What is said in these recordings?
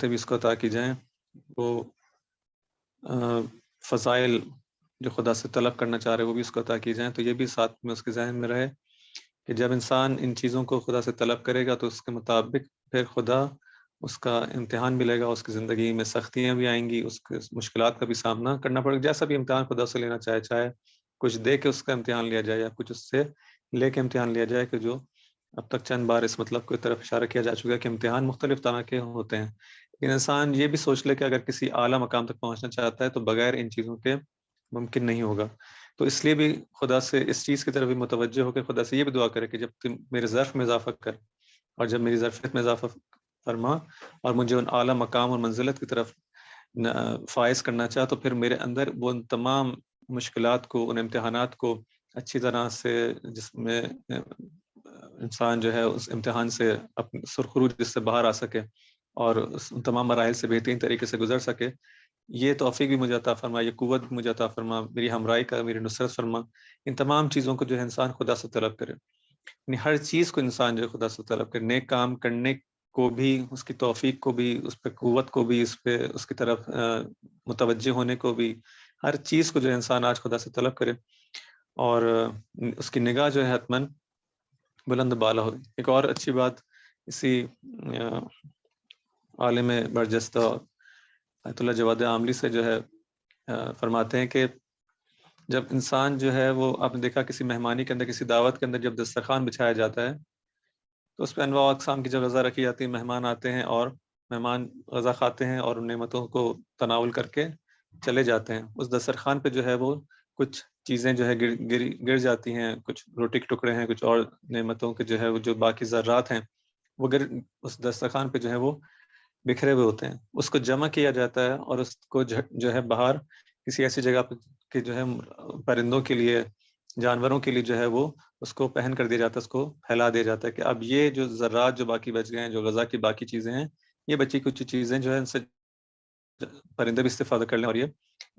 بھی اس کو عطا کی جائیں، وہ فضائل جو خدا سے طلب کرنا چاہ رہے وہ بھی اس کو عطا کی جائیں، تو یہ بھی ساتھ میں اس کے ذہن میں رہے کہ جب انسان ان چیزوں کو خدا سے طلب کرے گا تو اس کے مطابق پھر خدا اس کا امتحان بھی لے گا، اس کی زندگی میں سختیاں بھی آئیں گی، اس کے مشکلات کا بھی سامنا کرنا پڑے گا، جیسا بھی امتحان خدا سے لینا چاہے کچھ دے کے اس کا امتحان لیا جائے یا کچھ اس سے لے کے امتحان لیا جائے، کہ جو اب تک چند بار اس مطلب کی طرف اشارہ کیا جا چکا ہے کہ امتحان مختلف طرح کے ہوتے ہیں، لیکن انسان یہ بھی سوچ لے کہ اگر کسی اعلیٰ مقام تک پہنچنا چاہتا ہے تو بغیر ان چیزوں کے ممکن نہیں ہوگا، تو اس لیے بھی خدا سے اس چیز کی طرف بھی متوجہ ہو کے خدا سے یہ بھی دعا کرے کہ جب تم میرے ظرف میں اضافہ کر اور جب میری ظرفیت میں اضافہ فرما اور مجھے ان اعلیٰ مقام اور منزلت کی طرف فائز کرنا چاہ، تو پھر میرے اندر وہ ان تمام مشکلات کو، ان امتحانات کو اچھی طرح سے، جس میں انسان جو ہے اس امتحان سے اپنے سرخروج جس سے باہر آ سکے اور ان تمام مراحل سے بہترین طریقے سے گزر سکے، یہ توفیق بھی مجھے عطا فرما، یہ قوت بھی مجھے عطا فرما، میری ہمراہی کا، میری نصرت فرما، ان تمام چیزوں کو جو ہے انسان خدا سے طلب کرے، یعنی ہر چیز کو انسان جو ہے خدا سے طلب کرے، نیک کام کرنے کو بھی، اس کی توفیق کو بھی، اس پہ قوت کو بھی، اس پہ اس کی طرف متوجہ ہونے کو بھی، ہر چیز کو جو ہے انسان آج خدا سے طلب کرے اور اس کی نگاہ جو ہے حتماً بلند بالا ہو۔ ایک اور اچھی بات اسی عالم برجستہ آیت اللہ جواد عاملی سے جو ہے فرماتے ہیں کہ جب انسان جو ہے وہ، آپ نے دیکھا کسی مہمانی کے اندر، کسی دعوت کے اندر جب دسترخوان بچھایا جاتا ہے تو اس پہ انواع و اقسام کی جب غذا رکھی جاتی ہے، مہمان آتے ہیں اور مہمان غذا کھاتے ہیں اور ان نعمتوں کو تناول کر کے چلے جاتے ہیں، اس دسترخوان پہ جو ہے وہ کچھ چیزیں جو ہے گر جاتی ہیں، کچھ روٹی کے ٹکڑے ہیں، کچھ اور نعمتوں کے جو ہے وہ جو باقی ذرات ہیں وہ اس دسترخوان پہ جو ہے وہ بکھرے ہوئے ہوتے ہیں، اس کو جمع کیا جاتا ہے اور اس کو جو ہے باہر کسی ایسی جگہ پہ کہ جو ہے پرندوں کے لیے، جانوروں کے لیے جو ہے وہ اس کو پہن کر دیا جاتا ہے، اس کو پھیلا دیا جاتا ہے کہ اب یہ جو ذرات جو باقی بچ گئے ہیں، جو غذا کی باقی چیزیں ہیں، یہ بچی کچھ چیزیں جو ہے ان سے پرندے بھی استفادہ کر لیں اور یہ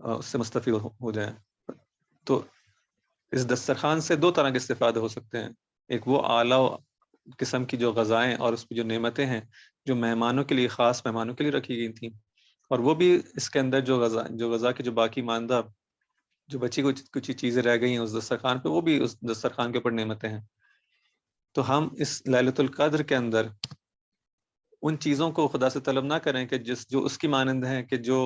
اس سے مستفید ہو جائیں۔ تو اس دسترخوان سے دو طرح کے استفادے ہو سکتے ہیں، ایک وہ اعلیٰ قسم کی جو غذائیں اور اس پہ جو نعمتیں ہیں جو مہمانوں کے لیے، خاص مہمانوں کے لیے رکھی گئی تھیں، اور وہ بھی اس کے اندر جو غذا کی جو باقی ماندہ جو بچی کچھ چیزیں رہ گئی ہیں اس دسترخوان پہ، وہ بھی اس دسترخوان کے اوپر نعمتیں ہیں۔ تو ہم اس ليلۃ القدر کے اندر ان چیزوں کو خدا سے طلب نہ کریں کہ جو اس کی مانند ہیں، کہ جو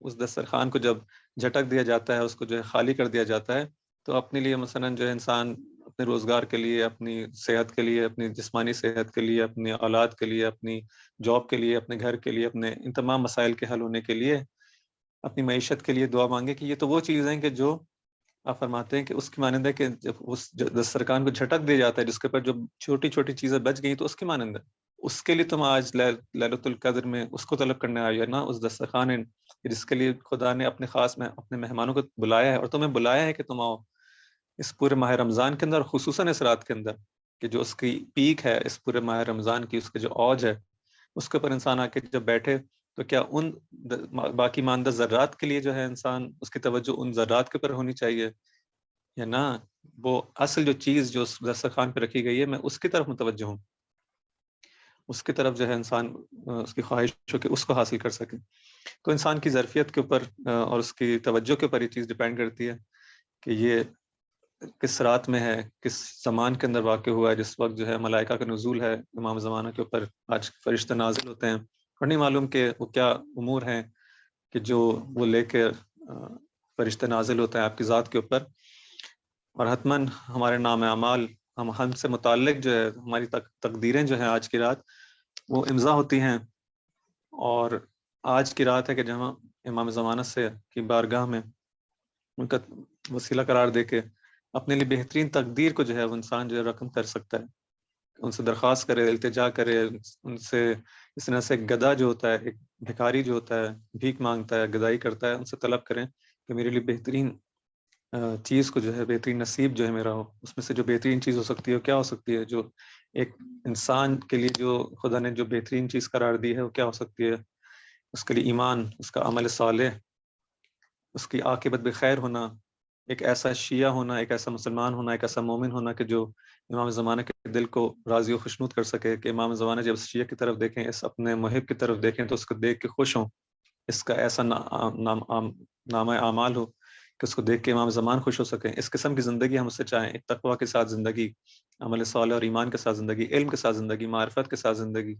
اس دسترخوان کو جب جھٹک دیا جاتا ہے، اس کو جو ہے خالی کر دیا جاتا ہے، تو اپنے لیے مثلاً جو ہے انسان اپنے روزگار کے لیے، اپنی صحت کے لیے، اپنی جسمانی صحت کے لیے، اپنی اولاد کے لیے، اپنی جاب کے لیے، اپنے گھر کے لیے، اپنے ان تمام مسائل کے حل ہونے کے لیے، اپنی معیشت کے لیے دعا مانگے کہ یہ تو وہ چیز ہیں کہ جو آپ فرماتے ہیں کہ اس کی مانند ہے کہ جب اس دسترخوان کو جھٹک دیا جاتا ہے، جس کے اوپر جو چھوٹی چھوٹی چیزیں بچ گئی تو اس کی مانند ہے، اس کے لیے تم آج ليلۃ القدر میں اس کو طلب کرنے آئے نا، اس دسترخوان جس کے لیے خدا نے اپنے خاص میں اپنے مہمانوں کو بلایا ہے، اور تمہیں بلایا ہے کہ تم آؤ اس پورے ماہ رمضان کے اندر، خصوصاً اس رات کے اندر کہ جو اس کی پیک ہے، اس پورے ماہ رمضان کی اس کے جو اوج ہے، اس کے اوپر انسان آ کے جب بیٹھے تو کیا ان باقی ماندہ ذرات کے لیے جو ہے انسان اس کی توجہ ان ذرات کے اوپر ہونی چاہیے، یا نہ وہ اصل جو چیز جو اس دسترخوان پہ رکھی گئی ہے میں اس کی طرف متوجہ ہوں، اس کی طرف جو ہے انسان اس کی خواہش ہو کہ اس کو حاصل کر سکے۔ تو انسان کی ظرفیت کے اوپر اور اس کی توجہ کے اوپر یہ چیز ڈیپینڈ کرتی ہے کہ یہ کس رات میں ہے، کس زمان کے اندر واقع ہوا ہے، جس وقت جو ہے ملائکہ کا نزول ہے امام زمانہ کے اوپر، آج فرشتے نازل ہوتے ہیں، اور نہیں معلوم کہ وہ کیا امور ہیں کہ جو وہ لے کے فرشتے نازل ہوتے ہیں آپ کی ذات کے اوپر، اور حتماً ہمارے نام اعمال ہم سے متعلق جو ہے ہماری تقدیریں جو ہیں آج کی رات وہ امضا ہوتی ہیں، اور آج کی رات ہے کہ جہاں امام زمانہ سے کی بارگاہ میں ان کا وسیلہ قرار دے کے اپنے لیے بہترین تقدیر کو جو ہے وہ انسان جو ہے رقم کر سکتا ہے، ان سے درخواست کرے، التجا کرے، ان سے اس طرح سے گدھا جو ہوتا ہے، ایک بھکاری جو ہوتا ہے، بھیک مانگتا ہے، گدائی کرتا ہے، ان سے طلب کریں کہ میرے لیے بہترین چیز کو جو ہے، بہترین نصیب جو ہے میرا ہو، اس میں سے جو بہترین چیز ہو سکتی ہے وہ کیا ہو سکتی ہے، جو ایک انسان کے لیے جو خدا نے جو بہترین چیز قرار دی ہے وہ کیا ہو سکتی ہے، اس کے لیے ایمان، اس کا عمل صالح، اس کی عاقبت بخیر ہونا، ایک ایسا شیعہ ہونا، ایک ایسا مسلمان ہونا، ایک ایسا مومن ہونا کہ جو امام زمانہ کے دل کو راضی و خوشنود کر سکے، کہ امام زمانہ جب شیعہ کی طرف دیکھیں، اس اپنے محب کی طرف دیکھیں تو اس کو دیکھ کے خوش ہوں، اس کا ایسا نامہ اعمال ہو کہ اس کو دیکھ کے امام زمان خوش ہو سکیں. اس قسم کی زندگی ہم اس سے چاہیں، ایک تقوی کے ساتھ زندگی، عمل صالح اور ایمان کے ساتھ زندگی، علم کے ساتھ زندگی، معرفت کے ساتھ زندگی،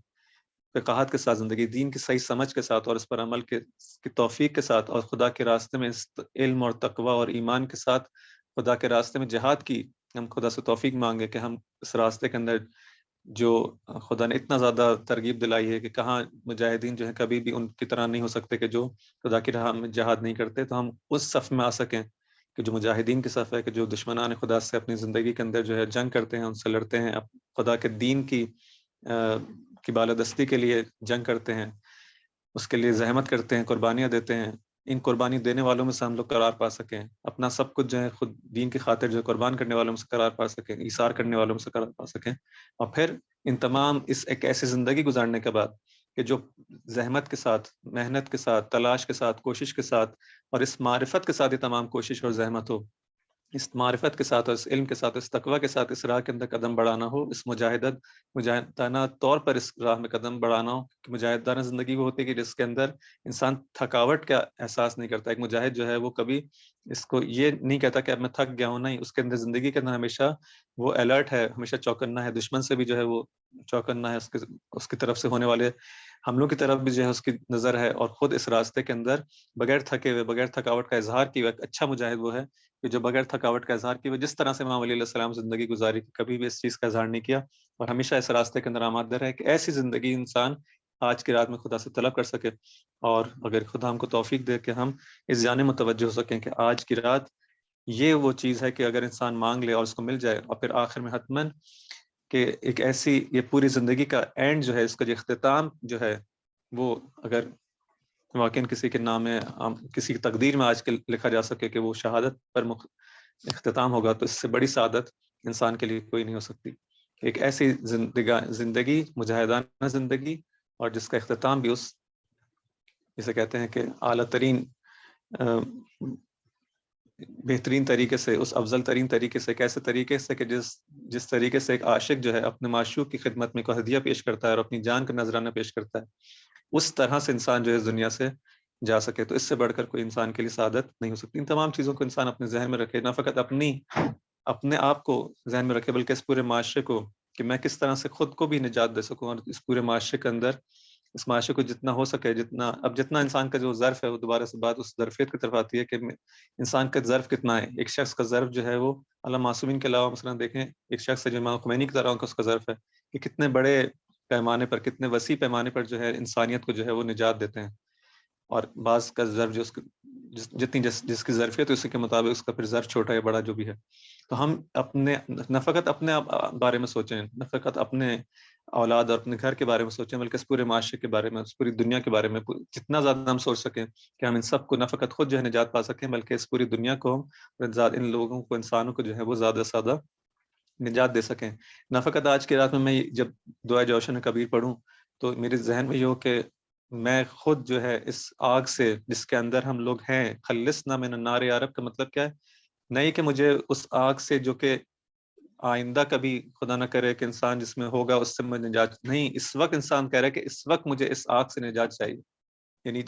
فقاہت کے ساتھ زندگی، دین کی صحیح سمجھ کے ساتھ اور اس پر عمل کی توفیق کے ساتھ، اور خدا کے راستے میں اس علم اور تقوی اور ایمان کے ساتھ خدا کے راستے میں جہاد کی ہم خدا سے توفیق مانگے کہ ہم اس راستے کے اندر جو خدا نے اتنا زیادہ ترغیب دلائی ہے کہ کہاں مجاہدین جو ہیں کبھی بھی ان کی طرح نہیں ہو سکتے کہ جو خدا کی راہ میں جہاد نہیں کرتے، تو ہم اس صف میں آ سکیں کہ جو مجاہدین کی صف ہے، کہ جو دشمنان خدا سے اپنی زندگی کے اندر جو ہے جنگ کرتے ہیں، ان سے لڑتے ہیں، خدا کے دین کی بالادستی کے لیے جنگ کرتے ہیں، اس کے لیے زحمت کرتے ہیں، قربانیاں دیتے ہیں. ان قربانی دینے والوں میں سے ہم لوگ قرار پا سکیں، اپنا سب کچھ جو ہے خود دین کی خاطر جو ہے قربان کرنے والوں میں سے قرار پا سکیں، ایثار کرنے والوں میں سے قرار پا سکیں. اور پھر ان تمام اس ایک ایسی زندگی گزارنے کے بعد کہ جو زحمت کے ساتھ، محنت کے ساتھ، تلاش کے ساتھ، کوشش کے ساتھ، اور اس معرفت کے ساتھ یہ تمام کوشش اور زحمت ہو، اس معرفت کے ساتھ اور اس علم کے ساتھ، اس تقوی کے ساتھ اس راہ کے اندر قدم بڑھانا ہو، اس مجاہدانہ طور پر اس راہ میں قدم بڑھانا ہو. کہ مجاہدانہ زندگی وہ ہوتی ہے کہ جس کے اندر انسان تھکاوٹ کا احساس نہیں کرتا. ایک مجاہد جو ہے وہ کبھی اس کو یہ نہیں کہتا کہ اب میں تھک گیا ہوں، نہیں، اس کے اندر زندگی کے اندر ہمیشہ وہ الرٹ ہے، ہمیشہ چوکنا ہے، دشمن سے بھی جو ہے وہ چوکنا ہے، اس کی طرف سے ہونے والے حملوں کی طرف بھی جو ہے اس کی نظر ہے، اور خود اس راستے کے اندر بغیر تھکے ہوئے، بغیر تھکاوٹ کا اظہار کیے ہوئے ایک اچھا مجاہد وہ ہے کہ جو بغیر تھکاوٹ کا اظہار کیے ہوئے، جس طرح سے امام علی علیہ السلام زندگی گزاری، کبھی بھی اس چیز کا اظہار نہیں کیا، اور ہمیشہ اس راستے کے اندر آمادہ رہے کہ ایسی زندگی انسان آج کی رات میں خدا سے طلب کر سکے. اور اگر خدا ہم کو توفیق دے کہ ہم اس جانب متوجہ ہو سکیں کہ آج کی رات یہ وہ چیز ہے کہ اگر انسان مانگ لے اور اس کو مل جائے، اور پھر آخر میں حتماً کہ ایک ایسی یہ پوری زندگی کا اینڈ جو ہے، اس کا جو اختتام جو ہے، وہ اگر واقعاً کسی کے نام میں، کسی کی تقدیر میں آج کل لکھا جا سکے کہ وہ شہادت پر اختتام ہوگا، تو اس سے بڑی سعادت انسان کے لیے کوئی نہیں ہو سکتی. ایک ایسی زندگی، مجاہدانہ زندگی، اور جس کا اختتام بھی اس جسے کہتے ہیں کہ اعلیٰ ترین بہترین طریقے سے، اس افضل ترین طریقے سے، ایک ایسے طریقے سے کہ جس طریقے سے ایک عاشق جو ہے اپنے معشوق کی خدمت میں کوئی ہدیہ پیش کرتا ہے اور اپنی جان کا نذرانہ پیش کرتا ہے، اس طرح سے انسان جو ہے اس دنیا سے جا سکے، تو اس سے بڑھ کر کوئی انسان کے لیے سعادت نہیں ہو سکتی. ان تمام چیزوں کو انسان اپنے ذہن میں رکھے، نہ فقط اپنے آپ کو ذہن میں رکھے، بلکہ اس پورے معاشرے کو، کہ میں کس طرح سے خود کو بھی نجات دے سکوں، اور اس پورے معاشرے کے اندر اس معاشرے کو جتنا ہو سکے، جتنا انسان کا جو ظرف ہے، وہ دوبارہ سے بات اس ظرفیت کی طرف آتی ہے کہ انسان کا ظرف کتنا ہے. ایک شخص کا ظرف جو ہے وہ اللہ معصومین کے علاوہ مثلا دیکھیں، ایک شخص ہے جو امام خمینی کی طرح کا اس کا ظرف ہے کہ کتنے بڑے پیمانے پر، کتنے وسیع پیمانے پر جو ہے انسانیت کو جو ہے وہ نجات دیتے ہیں. اور بعض کا ظرف جو جتنی جس کی ظرفیت ہے اسی کے مطابق اس کا پھر ظرف چھوٹا یا بڑا جو بھی ہے. تو ہم اپنے نہ فقط اپنے بارے میں سوچیں، نہ فقط اپنے اولاد اور اپنے گھر کے بارے میں سوچیں، بلکہ اس پورے معاشرے کے بارے میں، اس پوری دنیا کے بارے میں جتنا زیادہ ہم سوچ سکیں کہ ہم ان سب کو نہ فقط خود جو ہے نجات پا سکیں، بلکہ اس پوری دنیا کو، ان لوگوں کو، انسانوں کو جو ہے وہ زیادہ سے زیادہ نجات دے سکیں. نہ فقط آج کی رات میں جب دعائے جوشن کبیر پڑھوں تو میرے ذہن میں یہ ہو کہ میں خود جو ہے اس آگ سے جس کے اندر ہم لوگ ہیں، خلصنا من النار یا رب کا مطلب کیا ہے؟ نہیں کہ مجھے اس آگ سے جو کہ آئندہ کبھی خدا نہ کرے کہ انسان جس میں ہوگا اس سے مجھے نجات نہیں، اس وقت انسان کہہ رہا ہے کہ اس وقت مجھے اس آگ سے نجات چاہیے. یعنی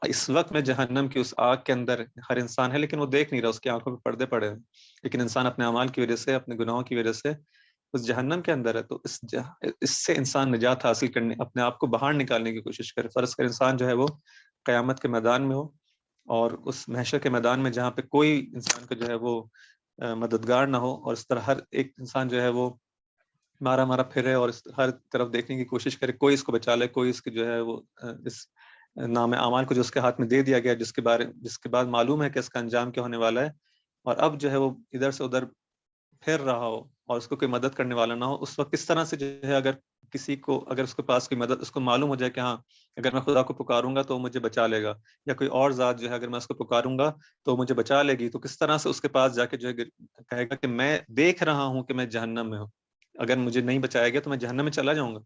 اس وقت میں جہنم کی اس آگ کے اندر ہر انسان ہے، لیکن وہ دیکھ نہیں رہا، اس کی آنکھوں پہ پردے پڑے ہیں، لیکن انسان اپنے اعمال کی وجہ سے، اپنے گناہوں کی وجہ سے اس جہنم کے اندر ہے. تو اس سے انسان نجات حاصل کرنے، اپنے آپ کو باہر نکالنے کی کوشش کرے. فرض کر انسان جو ہے وہ قیامت کے میدان میں ہو، اور اس محشر کے میدان میں جہاں پہ کوئی انسان کا جو ہے وہ مددگار نہ ہو، اور اس طرح ہر ایک انسان جو ہے وہ مارا مارا پھرے اور ہر طرف دیکھنے کی کوشش کرے، کوئی اس کو بچا لے، کوئی اس کے جو ہے وہ اس نام اعمال کو جو اس کے ہاتھ میں دے دیا گیا، جس کے بعد معلوم ہے کہ اس کا انجام کیا ہونے والا ہے، اور اب جو ہے وہ ادھر سے ادھر پھر رہا ہو اور اس کو کوئی مدد کرنے والا نہ ہو. اس وقت کس طرح سے جو ہے اگر کسی کو، اگر اس کے پاس کوئی مدد، اس کو معلوم ہو جائے کہ ہاں اگر میں خدا کو پکاروں گا تو مجھے بچا لے گا، یا کوئی اور ذات جو ہے اگر میں اس کو پکاروں گا تو مجھے بچا لے گی، تو کس طرح سے اس کے پاس جا کے جو ہے کہے گا کہ میں دیکھ رہا ہوں کہ میں جہنم میں ہوں، اگر مجھے نہیں بچایا گیا تو میں جہنم میں چلا جاؤں گا،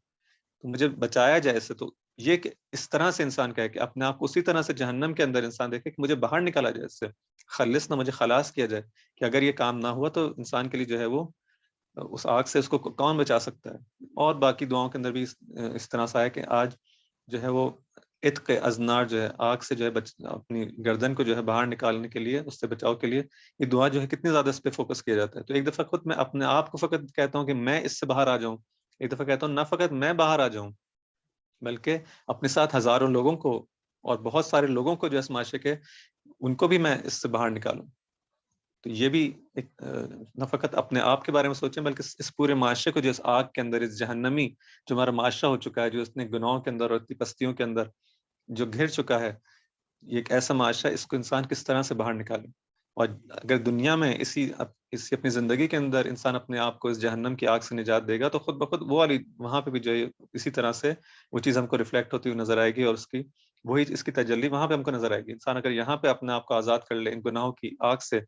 تو مجھے بچایا جائے اس سے. تو یہ کہ اس طرح سے انسان کہے کہ اپنے آپ کو اسی طرح سے جہنم کے اندر انسان دیکھے کہ مجھے باہر نکالا جائے اس سے، خلص نہ مجھے خلاص کیا جائے، کہ اگر یہ کام نہ ہوا تو انسان کے لیے جو ہے وہ اس آگ سے اس کو کون بچا سکتا ہے۔ اور باقی دعاؤں کے اندر بھی اس طرح سے آیا کہ آج جو ہے وہ عتق ازنار جو ہے آگ سے جو ہے اپنی گردن کو جو ہے باہر نکالنے کے لیے، اس سے بچاؤ کے لیے یہ دعا جو ہے کتنی زیادہ اس پہ فوکس کیا جاتا ہے۔ تو ایک دفعہ خود میں اپنے آپ کو فقط کہتا ہوں کہ میں اس سے باہر آ جاؤں، ایک دفعہ کہتا ہوں نہ فقط میں باہر آ جاؤں بلکہ اپنے ساتھ ہزاروں لوگوں کو اور بہت سارے لوگوں کو جو اس معاشرے کے ان کو بھی میں اس سے باہر نکالوں۔ تو یہ بھی ایک نہ فقط اپنے آپ کے بارے میں سوچیں بلکہ اس پورے معاشرے کو جو اس آگ کے اندر، اس جہنمی جو ہمارا معاشرہ ہو چکا ہے، جو اس نے گناہوں کے اندر اور اتنی پستیوں کے اندر جو گھر چکا ہے، یہ ایک ایسا معاشرہ، اس کو انسان کس طرح سے باہر نکالے۔ اور اگر دنیا میں اسی اپنی زندگی کے اندر انسان اپنے آپ کو اس جہنم کی آگ سے نجات دے گا تو خود بخود وہ والی وہاں پہ بھی جو ہے اسی طرح سے وہ چیز ہم کو ریفلیکٹ ہوتی ہوئی نظر آئے گی، اور اس کی وہی اس کی تجلی وہاں پہ ہم کو نظر آئے گی۔ انسان اگر یہاں پہ اپنے آپ کو آزاد کر لے ان گناہوں کی آگ سے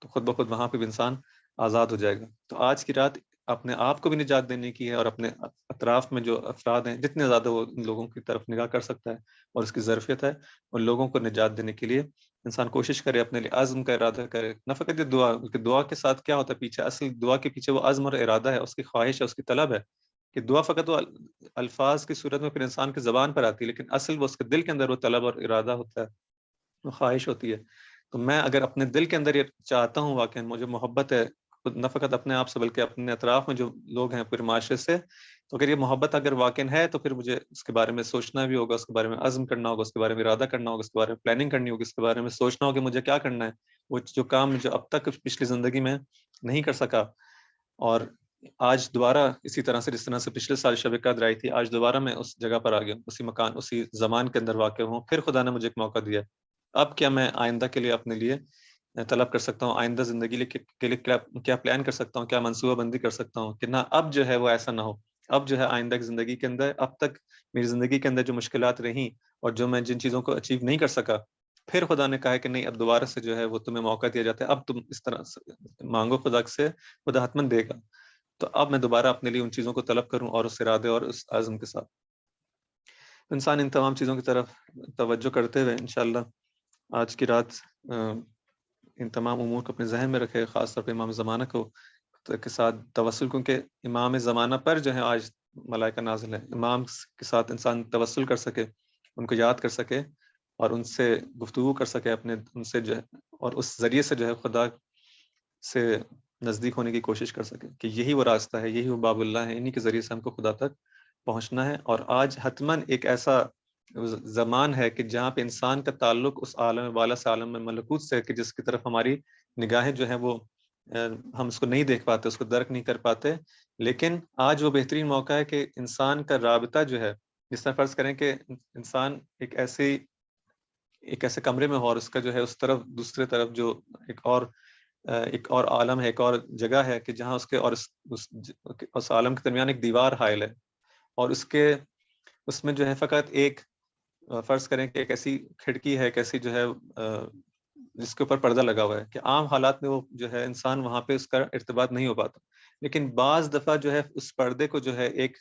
تو خود بخود وہاں پہ بھی انسان آزاد ہو جائے گا۔ تو آج کی رات اپنے آپ کو بھی نجات دینے کی ہے، اور اپنے اطراف میں جو افراد ہیں جتنے زیادہ وہ ان لوگوں کی طرف نگاہ کر سکتا ہے اور اس کی ظرفیت ہے، ان لوگوں کو نجات دینے کے لیے انسان کوشش کرے، اپنے لیے عزم کا ارادہ کرے۔ نہ فقط یہ دعا، بلکہ دعا کے ساتھ کیا ہوتا ہے پیچھے، اصل دعا کے پیچھے وہ عزم اور ارادہ ہے، اس کی خواہش ہے، اس کی طلب ہے کہ دعا فقط وہ الفاظ کی صورت میں پھر انسان کی زبان پر آتی ہے، لیکن اصل وہ اس کے دل کے اندر وہ طلب اور ارادہ ہوتا ہے، وہ خواہش ہوتی ہے۔ تو میں اگر اپنے دل کے اندر یہ چاہتا ہوں واقعا مجھے محبت ہے، نہ فقط اپنے آپ سے بلکہ اپنے اطراف میں جو لوگ ہیں پورے معاشرے سے، تو اگر یہ محبت اگر واقع ہے تو پھر مجھے اس کے بارے میں سوچنا بھی ہوگا، اس کے بارے میں عزم کرنا ہوگا، اس کے بارے میں ارادہ کرنا ہوگا، اس کے بارے میں پلاننگ کرنی ہوگی، اس کے بارے میں سوچنا ہوگا کہ مجھے کیا کرنا ہے، وہ جو کام جو اب تک پچھلی زندگی میں نہیں کر سکا، اور آج دوبارہ اسی طرح سے جس طرح سے پچھلے سال شب قدر آئی تھی، آج دوبارہ میں اس جگہ پر آ گیا ہوں، اسی مکان اسی زمان کے اندر واقع ہوں، پھر خدا نے مجھے ایک موقع دیا۔ اب کیا میں آئندہ کے لیے اپنے لیے طلب کر سکتا ہوں، آئندہ زندگی کے لیے کیا پلان کر سکتا ہوں، کیا منصوبہ بندی کر سکتا ہوں کہ نہ اب جو ہے وہ ایسا نہ ہو، اب جو ہے آئندہ کی زندگی کے اندر اب تک میری زندگی کے اندر جو مشکلات رہیں اور جو میں جن چیزوں کو اچیو نہیں کر سکا، پھر خدا نے کہا ہے کہ نہیں اب دوبارہ سے جو ہے وہ تمہیں موقع دیا جاتا ہے، اب تم اس طرح سے مانگو خدا سے، خدا حتمن دے گا۔ تو اب میں دوبارہ اپنے لیے ان چیزوں کو طلب کروں اور اس ارادے اور اس عزم کے ساتھ انسان ان تمام چیزوں کی طرف توجہ کرتے ہوئے انشاءاللہ آج کی رات ان تمام امور کو اپنے ذہن میں رکھے، خاص طور پہ امام زمانہ کو کے ساتھ توسل، کیونکہ امام زمانہ پر جو ہے آج ملائکہ نازل ہے، امام کے ساتھ انسان توسل کر سکے، ان کو یاد کر سکے اور ان سے گفتگو کر سکے، اپنے ان سے جو ہے اور اس ذریعے سے جو ہے خدا سے نزدیک ہونے کی کوشش کر سکے کہ یہی وہ راستہ ہے، یہی وہ باب اللہ ہے، انہی کے ذریعے سے ہم کو خدا تک پہنچنا ہے۔ اور آج حتماً ایک ایسا زمان ہے کہ جہاں پہ انسان کا تعلق اس عالم بالا سے عالم میں ملکوت سے کہ جس کی طرف ہماری نگاہیں جو ہیں وہ ہم اس کو نہیں دیکھ پاتے، اس کو درک نہیں کر پاتے، لیکن آج وہ بہترین موقع ہے کہ انسان کا رابطہ جو ہے، جس طرح فرض کریں کہ انسان ایک ایسے کمرے میں ہو اور اس کا جو ہے اس طرف دوسرے طرف جو ایک اور عالم ہے، ایک اور جگہ ہے کہ جہاں اس کے اور اس عالم کے درمیان ایک دیوار حائل ہے، اور اس میں جو ہے فقط ایک فرض کریں کہ ایک ایسی کھڑکی ہے، ایک ایسی جو ہے جس کے اوپر پردہ لگا ہوا ہے کہ عام حالات میں وہ جو ہے انسان وہاں پہ اس کا ارتباط نہیں ہو پاتا، لیکن بعض دفعہ جو ہے اس پردے کو جو ہے ایک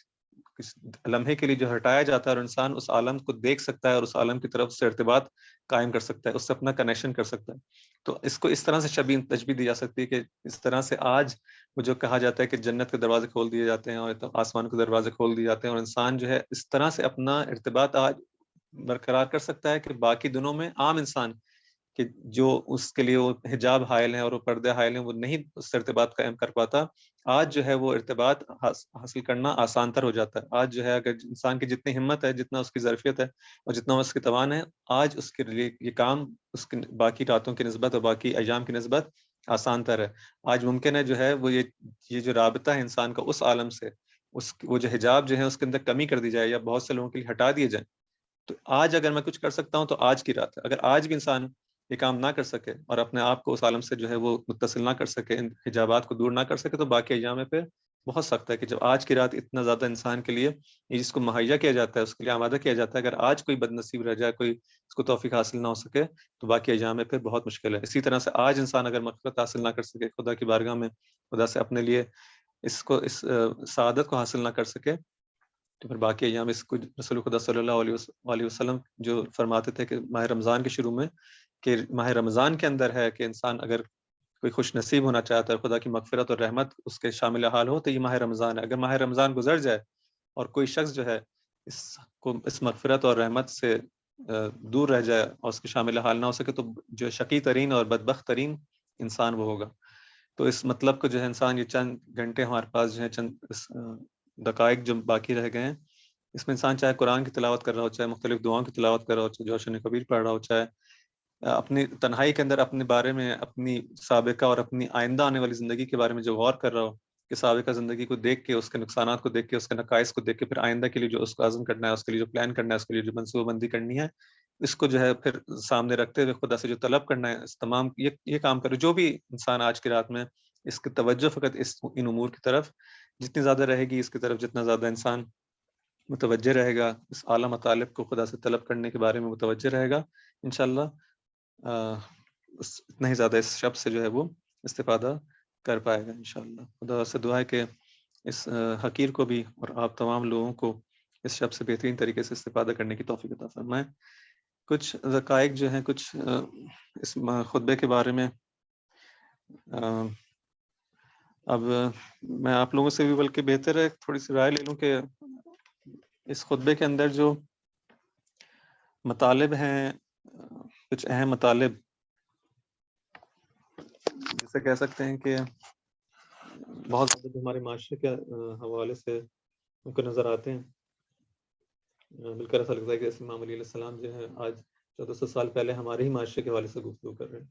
لمحے کے لیے جو ہٹایا جاتا ہے اور انسان اس عالم کو دیکھ سکتا ہے اور اس عالم کی طرف سے ارتباط قائم کر سکتا ہے، اس سے اپنا کنیکشن کر سکتا ہے۔ تو اس کو اس طرح سے تشبیہ دی جا سکتی ہے کہ اس طرح سے آج وہ جو کہا جاتا ہے کہ جنت کے دروازے کھول دیے جاتے ہیں اور آسمان کے دروازے کھول دیے جاتے ہیں، اور انسان جو ہے اس طرح سے اپنا ارتباط آج برقرار کر سکتا ہے کہ باقی دنوں میں عام انسان کہ جو اس کے لیے وہ حجاب حائل ہیں اور وہ پردے حائل ہیں وہ نہیں اس سے ارتباط قائم کر پاتا، آج جو ہے وہ ارتباط حاصل کرنا آسان تر ہو جاتا ہے۔ آج جو ہے اگر انسان کی جتنی ہمت ہے، جتنا اس کی ظرفیت ہے اور جتنا اس کی توان ہے، آج اس کے لیے یہ کام اس کی باقی راتوں کی نسبت اور باقی ایام کی نسبت آسان تر ہے۔ آج ممکن ہے جو ہے وہ یہ جو رابطہ ہے انسان کا اس عالم سے، وہ جو حجاب جو ہے اس کے اندر کمی کر دی جائے یا بہت سے لوگوں کے لیے ہٹا دیے جائیں۔ تو آج اگر میں کچھ کر سکتا ہوں تو آج کی رات ہے۔ اگر آج بھی انسان یہ کام نہ کر سکے اور اپنے آپ کو اس عالم سے جو ہے وہ متصل نہ کر سکے، ان حجابات کو دور نہ کر سکے، تو باقی ایام میں پھر بہت سخت ہے کہ جب آج کی رات اتنا زیادہ انسان کے لیے یہ جس کو مہیا کیا جاتا ہے، اس کے لیے آمادہ کیا جاتا ہے، اگر آج کوئی بد نصیب رہ جائے، کوئی اس کو توفیق حاصل نہ ہو سکے، تو باقی ایام میں پھر بہت مشکل ہے۔ اسی طرح سے آج انسان اگر مغفرت حاصل نہ کر سکے، خدا کی بارگاہ میں خدا سے اپنے لیے اس سعادت کو حاصل نہ کر سکے، تو پھر باقی ایام اس کو رسول خدا صلی اللہ علیہ وسلم جو فرماتے تھے کہ ماہ رمضان کے شروع میں کہ ماہ رمضان کے اندر ہے کہ انسان اگر کوئی خوش نصیب ہونا چاہتا ہے خدا کی مغفرت اور رحمت اس کے شامل حال ہو تو یہ ماہ رمضان ہے. اگر ماہ رمضان گزر جائے اور کوئی شخص جو ہے اس مغفرت اور رحمت سے دور رہ جائے اور اس کے شامل حال نہ ہو سکے تو جو شقی ترین اور بدبخت ترین انسان وہ ہوگا. تو اس مطلب کو جو ہے انسان یہ چند گھنٹے ہمارے پاس جو ہے چند دقائق جو باقی رہ گئے ہیں اس میں انسان چاہے قرآن کی تلاوت کر رہا ہو چاہے مختلف دعاؤں کی تلاوت کر رہا ہو چاہے جوشن کبیر پڑھ رہا ہو چاہے اپنی تنہائی کے اندر اپنے بارے میں اپنی سابقہ اور اپنی آئندہ آنے والی زندگی کے بارے میں جو غور کر رہا ہو کہ سابقہ زندگی کو دیکھ کے اس کے نقصانات کو دیکھ کے اس کے نقائص کو دیکھ کے پھر آئندہ کے لیے جو اس کو عزم کرنا ہے اس کے لیے جو پلان کرنا ہے اس کے لیے جو منصوبہ بندی کرنی ہے اس کو جو ہے پھر سامنے رکھتے ہوئے خدا سے جو طلب کرنا ہے اس تمام یہ کام کرے. جو بھی انسان آج کی رات میں اس کی توجہ فقط ان امور کی طرف جتنی زیادہ رہے گی اس کی طرف جتنا زیادہ انسان متوجہ رہے گا اس اعلیٰ مطالب کو خدا سے طلب کرنے کے بارے میں متوجہ رہے گا انشاءاللہ اتنا ہی زیادہ اس شب سے جو ہے وہ استفادہ کر پائے گا انشاءاللہ. خدا سے دعا ہے کہ اس حقیر کو بھی اور آپ تمام لوگوں کو اس شب سے بہترین طریقے سے استفادہ کرنے کی توفیق عطا فرمائے. کچھ دقائق جو ہیں کچھ اس خطبے کے بارے میں اب میں آپ لوگوں سے بھی بلکہ بہتر ہے تھوڑی سی رائے لے لوں کہ اس خطبے کے اندر جو مطالب ہیں کچھ اہم مطالب جسے کہہ سکتے ہیں کہ بہت زیادہ ہمارے معاشرے کے حوالے سے ان کو نظر آتے ہیں. بالکل ایسا لگتا ہے کہ امام علیہ السلام جو ہے آج 1400 سال پہلے ہمارے ہی معاشرے کے حوالے سے گفتگو کر رہے ہیں.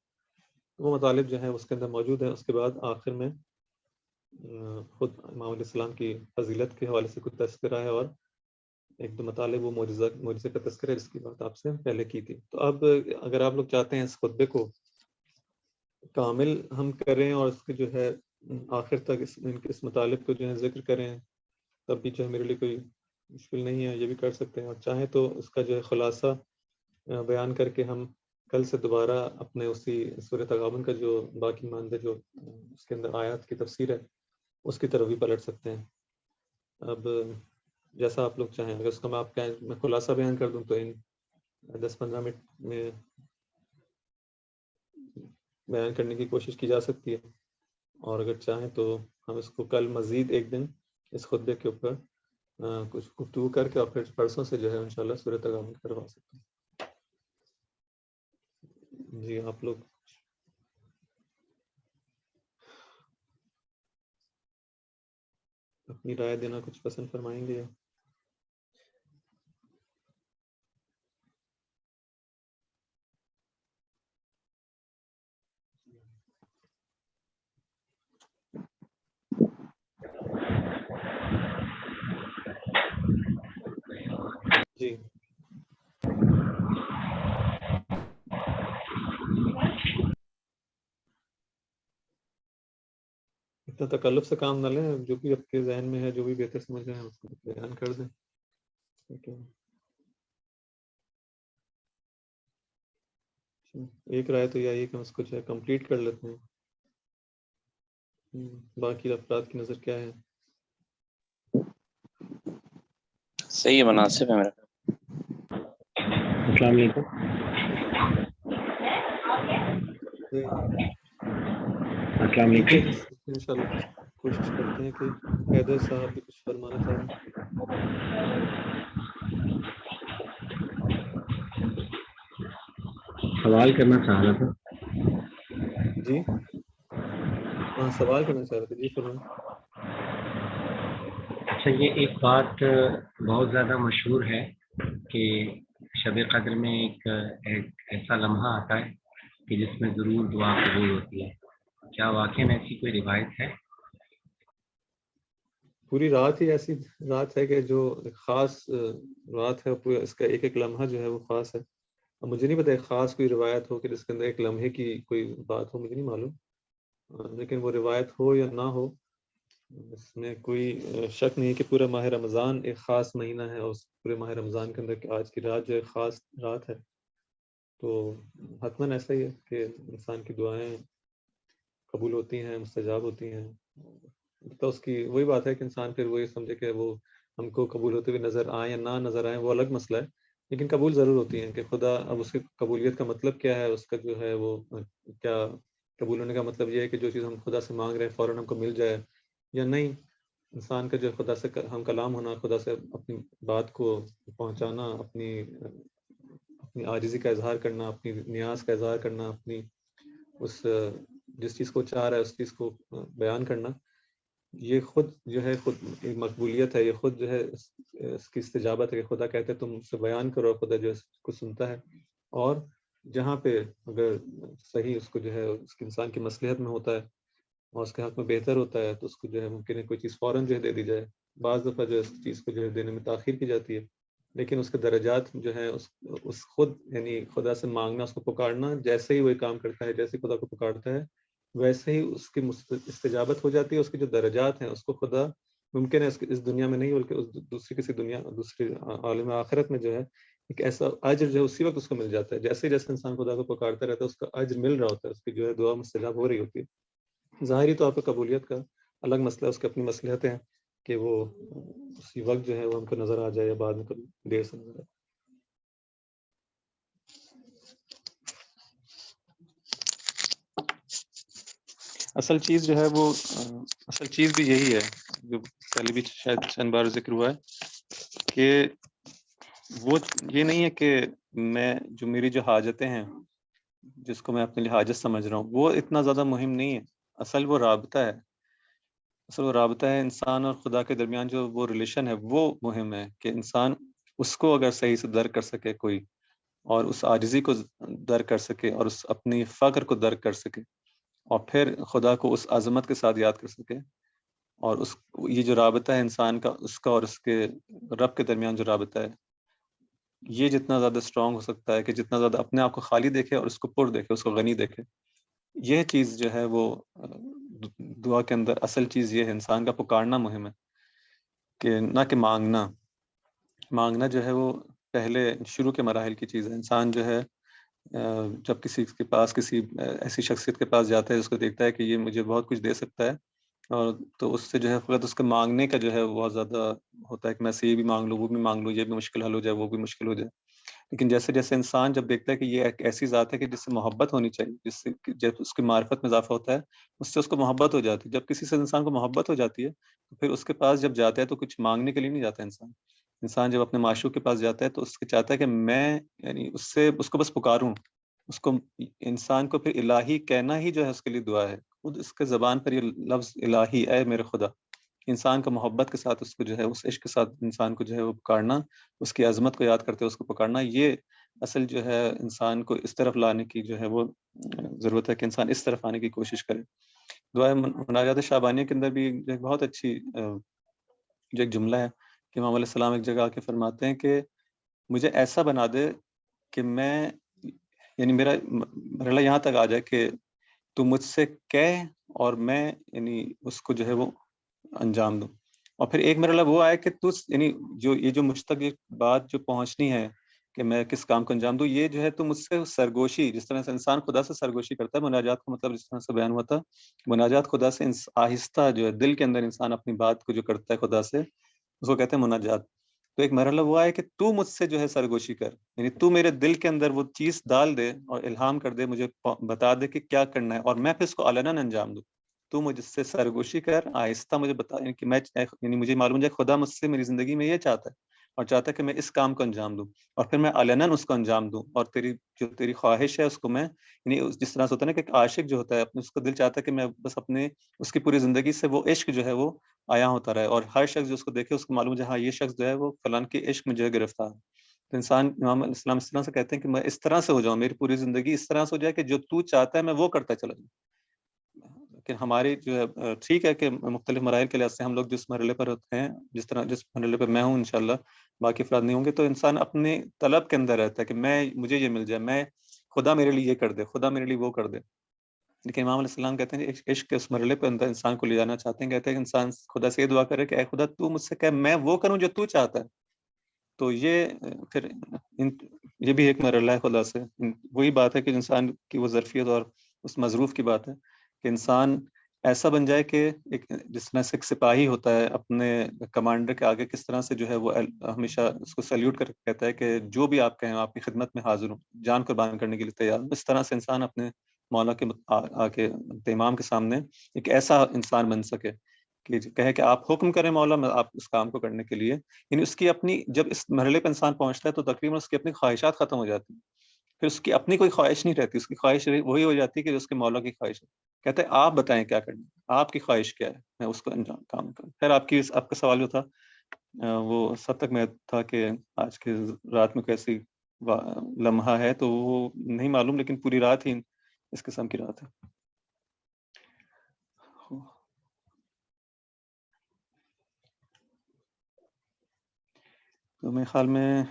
وہ مطالب جو ہیں اس کے اندر موجود ہیں. اس کے بعد آخر میں خود امام علیہ السلام کی فضیلت کے حوالے سے کچھ تذکرہ ہے اور ایک دو مطالب وہ معجزے کا تذکرہ ہے جس کی بات آپ سے پہلے کی تھی. تو اب اگر آپ لوگ چاہتے ہیں اس خطبے کو کامل ہم کریں اور اس کے جو ہے آخر تک اس مطالب کو جو ہے ذکر کریں تب بھی جو ہے میرے لیے کوئی مشکل نہیں ہے, یہ بھی کر سکتے ہیں. اور چاہیں تو اس کا جو ہے خلاصہ بیان کر کے ہم کل سے دوبارہ اپنے اسی سورۃ تغابن کا جو باقی ماندہ جو اس کے اندر آیات کی تفسیر ہے اس کی طرف بھی پلٹ سکتے ہیں. اب جیسا آپ لوگ چاہیں. اگر اس کا میں خلاصہ بیان کر دوں تو ان 10-15 منٹ میں بیان کرنے کی کوشش کی جا سکتی ہے, اور اگر چاہیں تو ہم اس کو کل مزید ایک دن اس خطبے کے اوپر کچھ گفتگو کر کے اور پھر پرسوں سے جو ہے انشاءاللہ سورۃ تغابن کروا سکتے ہیں. جی آپ لوگ اپنی رائے دینا کچھ پسند فرمائیں گے؟ جی اتنا تکلف سے کام نہ لیں, جو بھی آپ کے ذہن میں ہے جو بھی بہتر سمجھ رہے ہیں اس کو بیان کر دیں. ایک رائے تو یہی کہ ہم اس کو جو ہے کمپلیٹ کر لیتے ہیں. باقی افراد کی نظر کیا ہے؟ صحیح ہے, مناسب ہے میرا. السلام علیکم. السلام علیکم. انشاءاللہ کوشش کرتے ہیں کہ حیدر صاحب بھی کچھ فرمانا چاہ رہے ہیں. سوال کرنا چاہ رہا تھا. جی ہاں سوال کرنا چاہ رہے تھے. جی فرمائیں. اچھا, یہ ایک بات بہت زیادہ مشہور ہے کہ شب قدر میں ایک ایسا لمحہ آتا ہے کہ جس میں ضرور دعا قبول ہوتی ہے. کیا واقعی میں ایسی کوئی روایت ہے؟ پوری رات ہی ایسی رات ہے کہ جو خاص رات ہے, پورا اس کا ایک ایک لمحہ جو ہے وہ خاص ہے. اب مجھے نہیں پتا ایک خاص کوئی روایت ہو کہ جس کے اندر ایک لمحے کی کوئی بات ہو, مجھے نہیں معلوم. لیکن وہ روایت ہو یا نہ ہو اس میں کوئی شک نہیں کہ پورا ماہ رمضان ایک خاص مہینہ ہے, اور اس پورے ماہ رمضان کے اندر کہ آج کی رات جو ایک خاص رات ہے, تو حتماً ایسا ہی ہے کہ انسان کی دعائیں قبول ہوتی ہیں, مستجاب ہوتی ہیں. تو اس کی وہی بات ہے کہ انسان پھر وہی سمجھے کہ وہ ہم کو قبول ہوتے ہوئے نظر آئیں یا نہ نظر آئیں وہ الگ مسئلہ ہے، لیکن قبول ضرور ہوتی ہیں کہ خدا اب اس کی قبولیت کا مطلب کیا ہے، اس کا جو ہے وہ کیا قبول ہونے کا مطلب یہ ہے کہ جو چیز ہم خدا سے مانگ رہے ہیں فوراً ہم کو مل جائے یا نہیں. انسان کا جو ہے خدا سے ہم کلام ہونا، خدا سے اپنی بات کو پہنچانا، اپنی عاجزی کا اظہار کرنا، اپنی نیاز کا اظہار کرنا، اپنی اس جس چیز کو چاہ رہا ہے اس چیز کو بیان کرنا، یہ خود جو ہے خود ایک مقبولیت ہے، یہ خود جو ہے اس کی استجابت ہے کہ خدا کہتے ہیں تم اس سے بیان کرو، خدا جو ہے اس کو سنتا ہے. اور جہاں پہ اگر صحیح اس کو جو ہے اس کے انسان کی مصلحت میں ہوتا ہے اور اس کے حق میں بہتر ہوتا ہے تو اس کو جو ہے ممکن ہے کوئی چیز فوراً جو ہے دے دی جائے. بعض دفعہ جو ہے اس چیز کو جو ہے دینے میں تاخیر کی جاتی ہے، لیکن اس کے درجات جو ہے اس خود یعنی خدا سے مانگنا، اس کو پکارنا، جیسے ہی وہ کام کرتا ہے، جیسے خدا کو پکارتا ہے ویسے ہی اس کی استجابت ہو جاتی ہے. اس کے جو درجات ہیں اس کو خدا ممکن ہے اس دنیا میں نہیں بلکہ اس دوسری عالم آخرت میں جو ہے ایک ایسا اجر جو ہے اسی وقت اس کو مل جاتا ہے. جیسے جیسے انسان خدا کو پکارتا رہتا ہے اس کا اجر مل رہا ہوتا ہے، اس کی جو ہے دعا مستجاب ہو رہی ہوتی ہے. ظاہری طور پہ قبولیت کا الگ مسئلہ، اس کی اپنی مصلحتیں ہیں کہ وہ اسی وقت جو ہے وہ ہم کو نظر آ جائے یا بعد میں کبھی دیر سے نظر آئے. اصل چیز جو ہے وہ اصل چیز بھی یہی ہے جو پہلے بھی شاید چند بار ذکر ہوا ہے کہ وہ یہ نہیں ہے کہ میں جو میری جو حاجتیں ہیں جس کو میں اپنے لیے حاجت سمجھ رہا ہوں وہ اتنا زیادہ مہم نہیں ہے. اصل وہ رابطہ ہے، انسان اور خدا کے درمیان جو وہ ریلیشن ہے وہ مہم ہے کہ انسان اس کو اگر صحیح سے درک کر سکے کوئی، اور اس عاجزی کو درک کر سکے اور اس اپنی فقر کو درک کر سکے اور پھر خدا کو اس عظمت کے ساتھ یاد کر سکے. اور یہ جو رابطہ ہے انسان کا، اس کا اور اس کے رب کے درمیان جو رابطہ ہے، یہ جتنا زیادہ اسٹرانگ ہو سکتا ہے کہ جتنا زیادہ اپنے آپ کو خالی دیکھے اور اس کو پر دیکھے، اس کو غنی دیکھے. یہ چیز جو ہے وہ دعا کے اندر اصل چیز یہ ہے، انسان کا پکارنا مہم ہے کہ نہ کہ مانگنا جو ہے وہ پہلے شروع کے مراحل کی چیز ہے. انسان جو ہے جب کسی کے پاس کسی ایسی شخصیت کے پاس جاتا ہے جس کو دیکھتا ہے کہ یہ مجھے بہت کچھ دے سکتا ہے، اور تو اس سے جو ہے فقط اس کے مانگنے کا جو ہے بہت زیادہ ہوتا ہے کہ میں سے یہ بھی مانگ لوں، وہ بھی مانگ لوں، یہ بھی مشکل حل ہو جائے، وہ بھی مشکل ہو جائے. لیکن جیسے جیسے انسان جب دیکھتا ہے کہ یہ ایک ایسی ذات ہے کہ جس سے محبت ہونی چاہیے، جس سے جب اس کی معرفت میں اضافہ ہوتا ہے اس سے اس کو محبت ہو جاتی ہے. جب کسی سے انسان کو محبت ہو جاتی ہے تو پھر اس کے پاس جب جاتا ہے تو کچھ مانگنے کے لیے نہیں جاتا. انسان جب اپنے معشوق کے پاس جاتا ہے تو اس کے چاہتا ہے کہ میں یعنی اس کو بس پکاروں، اس کو انسان کو پھر الہی کہنا ہی جو ہے اس کے لیے دعا ہے. خود اس کے زبان پر یہ لفظ الہی، اے میرے خدا، انسان کا محبت کے ساتھ اس کو جو ہے اس عشق کے ساتھ انسان کو جو ہے وہ پکارنا، اس کی عظمت کو یاد کرتے ہوئے اس کو پکارنا، یہ اصل جو ہے انسان کو اس طرف لانے کی جو ہے وہ ضرورت ہے کہ انسان اس طرف آنے کی کوشش کرے. دعائے مناجات شعبانیہ کے اندر بھی ایک بہت اچھی جو ایک جملہ ہے کہ امام علیہ السلام ایک جگہ آ کے فرماتے ہیں کہ مجھے ایسا بنا دے کہ میں یعنی میرا مرحلہ یہاں تک آ جائے کہ تو مجھ سے کہہ اور میں یعنی اس کو جو ہے وہ انجام دوں. اور پھر ایک مرحلہ وہ آئے کہ تو یعنی جو مجھ تک یہ بات جو پہنچنی ہے کہ میں کس کام کو انجام دوں، یہ جو ہے تو مجھ سے سرگوشی، جس طرح سے انسان خدا سے سرگوشی کرتا ہے، مناجات کا مطلب جس طرح سے بیان ہوا تھا، مناجات خدا سے آہستہ جو ہے دل کے اندر انسان اپنی بات کو جو کرتا ہے خدا سے، اس کو کہتے ہیں مناجات. تو ایک مرحلہ وہ ہے کہ تو مجھ سے جو ہے سرگوشی کر، یعنی تو میرے دل کے اندر وہ چیز ڈال دے اور الہام کر دے، مجھے بتا دے کہ کیا کرنا ہے اور میں پھر اس کو علناً انجام دوں. تو مجھ سے سرگوشی کر، آہستہ مجھے بتا، کہ میں یعنی مجھے معلوم ہے خدا مجھ سے میری زندگی میں یہ چاہتا ہے اور چاہتا ہے کہ میں اس کام کو انجام دوں اور پھر میں علناً اس کو انجام دوں. اور تیری خواہش ہے اس کو میں یعنی جس طرح سے ہوتا ہے نا کہ ایک عاشق جو ہوتا ہے اس کو دل چاہتا ہے کہ میں بس اپنے اس کی پوری زندگی سے وہ عشق جو ہے وہ آیا ہوتا رہے، اور ہر شخص جو اس کو دیکھے اس کو معلوم ہے ہاں یہ شخص جو ہے وہ فلاں کے عشق میں جو ہے گرفتار ہے. تو انسان امام علیہ السلام اس طرح سے کہتے ہیں کہ میں اس طرح سے ہو جاؤں، میری پوری زندگی اس طرح سے ہو جائے کہ جو تو چاہتا ہے میں وہ کرتا چلا جاؤں. لیکن ہماری جو ہے ٹھیک ہے کہ مختلف مراحل کے لحاظ سے ہم لوگ جس مرحلے پر ہوتے ہیں، جس مرحلے پر میں ہوں انشاءاللہ باقی افراد نہیں ہوں گے، تو انسان اپنے طلب کے اندر رہتا ہے کہ مجھے یہ مل جائے، میں خدا میرے لیے یہ کر دے، خدا میرے لیے وہ کر دے. لیکن امام علیہ السلام کہتے ہیں کہ عشق کے اس مرحلے پہ اندر انسان کو لے جانا چاہتے ہیں. کہتے ہیں کہ انسان خدا سے یہ دعا کرے کہ اے خدا تو مجھ سے کہ میں وہ کروں جو تو چاہتا ہے. تو یہ پھر یہ بھی ایک مرحلہ ہے خدا سے. وہی بات ہے کہ انسان کی وہ ظرفیت اور اس مظروف کی بات ہے کہ انسان ایسا بن جائے کہ ایک جس طرح سے ایک سپاہی ہوتا ہے اپنے کمانڈر کے آگے کس طرح سے جو ہے وہ ہمیشہ اس کو سیلیوٹ کر کے کہتا ہے کہ جو بھی آپ کہیں آپ کی خدمت میں حاضر ہوں، جان قربان کرنے کے لیے تیار ہوں. اس طرح سے انسان اپنے مولا کے آگے امام کے سامنے ایک ایسا انسان بن سکے کہ کہے کہ آپ حکم کریں مولا، میں آپ اس کام کو کرنے کے لیے، یعنی اس کی اپنی جب اس مرحلے پہ انسان پہنچتا ہے تو تقریباً اس کی اپنی خواہشات ختم ہو جاتی ہیں. پھر اس کی اپنی کوئی خواہش نہیں رہتی، اس کی خواہش وہی ہو جاتی ہے کہ جو اس کے مولا کی خواہش ہے. کہتے ہیں آپ بتائیں کیا کرنا ہے، آپ کی خواہش کیا ہے، میں اس کو انجام کام کروں. خیر آپ کا سوال جو تھا وہ سب تک میں تھا کہ آج کے رات میں کیسی لمحہ ہے تو وہ نہیں معلوم، لیکن پوری رات ہی اس قسم کی رات ہے. تو میرے خیال میں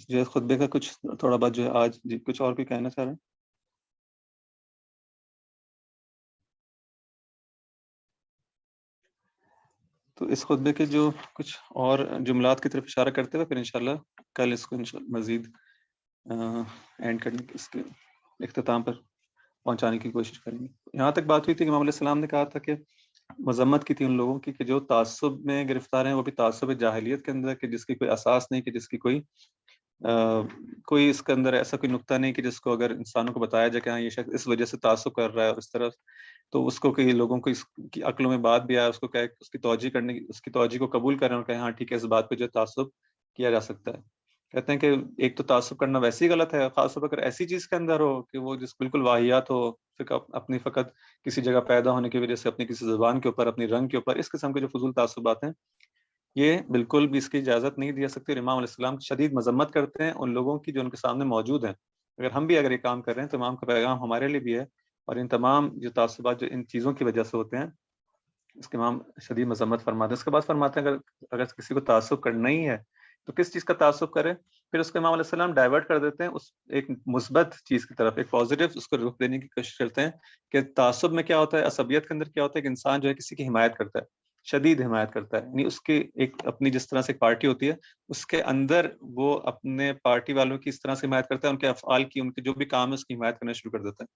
جو خطبے کا کچھ تھوڑا بہت جو ہے آج جی کچھ اور بھی کہنا چاہ رہے ہیں. تو اس خطبے کے جو کچھ اور جملات کی طرف اشارہ کرتے ہوئے پھر انشاءاللہ کل اس کو مزید اینڈ کرنے کی اس کے اختتام پر پہنچانے کی کوشش کریں گے. یہاں تک بات ہوئی تھی کہ امام علیہ السلام نے کہا تھا کہ مذمت کی تھی ان لوگوں کی کہ جو تعصب میں گرفتار ہیں، وہ بھی تعصب جاہلیت کے اندر، کہ جس کی کوئی اساس نہیں، کہ جس کی کوئی اس کے اندر ایسا کوئی نقطہ نہیں کہ جس کو اگر انسانوں کو بتایا جائے کہ ہاں یہ شخص اس وجہ سے تعصب کر رہا ہے اور اس طرح، تو اس کو کئی لوگوں کو اس کی عقلوں میں بات بھی آیا، اس کو کہ اس کی توجہ کرنے کی، اس کی توجہ کو قبول کریں اور کہ ہاں ٹھیک ہے اس بات پہ جو تعصب کیا جا سکتا ہے. کہتے ہیں کہ ایک تو تعصب کرنا ویسے ہی غلط ہے، خاص طور پر اگر ایسی چیز کے اندر ہو کہ وہ جس بالکل واہیات ہو، اپنی فقط کسی جگہ پیدا ہونے کی وجہ سے اپنی کسی زبان کے اوپر، اپنی رنگ کے اوپر، اس قسم کے جو فضول تعصبات ہیں، یہ بالکل بھی اس کی اجازت نہیں دی سکتی. اور امام علیہ السلام شدید مذمت کرتے ہیں ان لوگوں کی جو ان کے سامنے موجود ہیں. اگر ہم بھی اگر یہ کام کر رہے ہیں تو امام کا پیغام ہمارے لیے بھی ہے، اور ان تمام جو تعصبات جو ان چیزوں کی وجہ سے ہوتے ہیں اس کے امام شدید مذمت فرماتے ہیں. اس کے بعد فرماتے ہیں اگر کسی کو تعصب کرنا ہی ہے تو کس چیز کا تعصب کرے. پھر اس کو امام علیہ السلام ڈائیورٹ کر دیتے ہیں اس ایک مثبت چیز کی طرف، ایک پازیٹیو اس کو رخ دینے کی کوشش کرتے ہیں کہ تعصب میں کیا ہوتا ہے، عصبیت کے اندر کیا ہوتا ہے کہ انسان جو ہے کسی کی حمایت کرتا ہے، شدید حمایت کرتا ہے. یعنی اس کی ایک اپنی جس طرح سے ایک پارٹی ہوتی ہے اس کے اندر وہ اپنے پارٹی والوں کی اس طرح سے حمایت کرتا ہے، ان کے افعال کی، ان کے جو بھی کام ہے اس کی حمایت کرنا شروع کر دیتا ہے.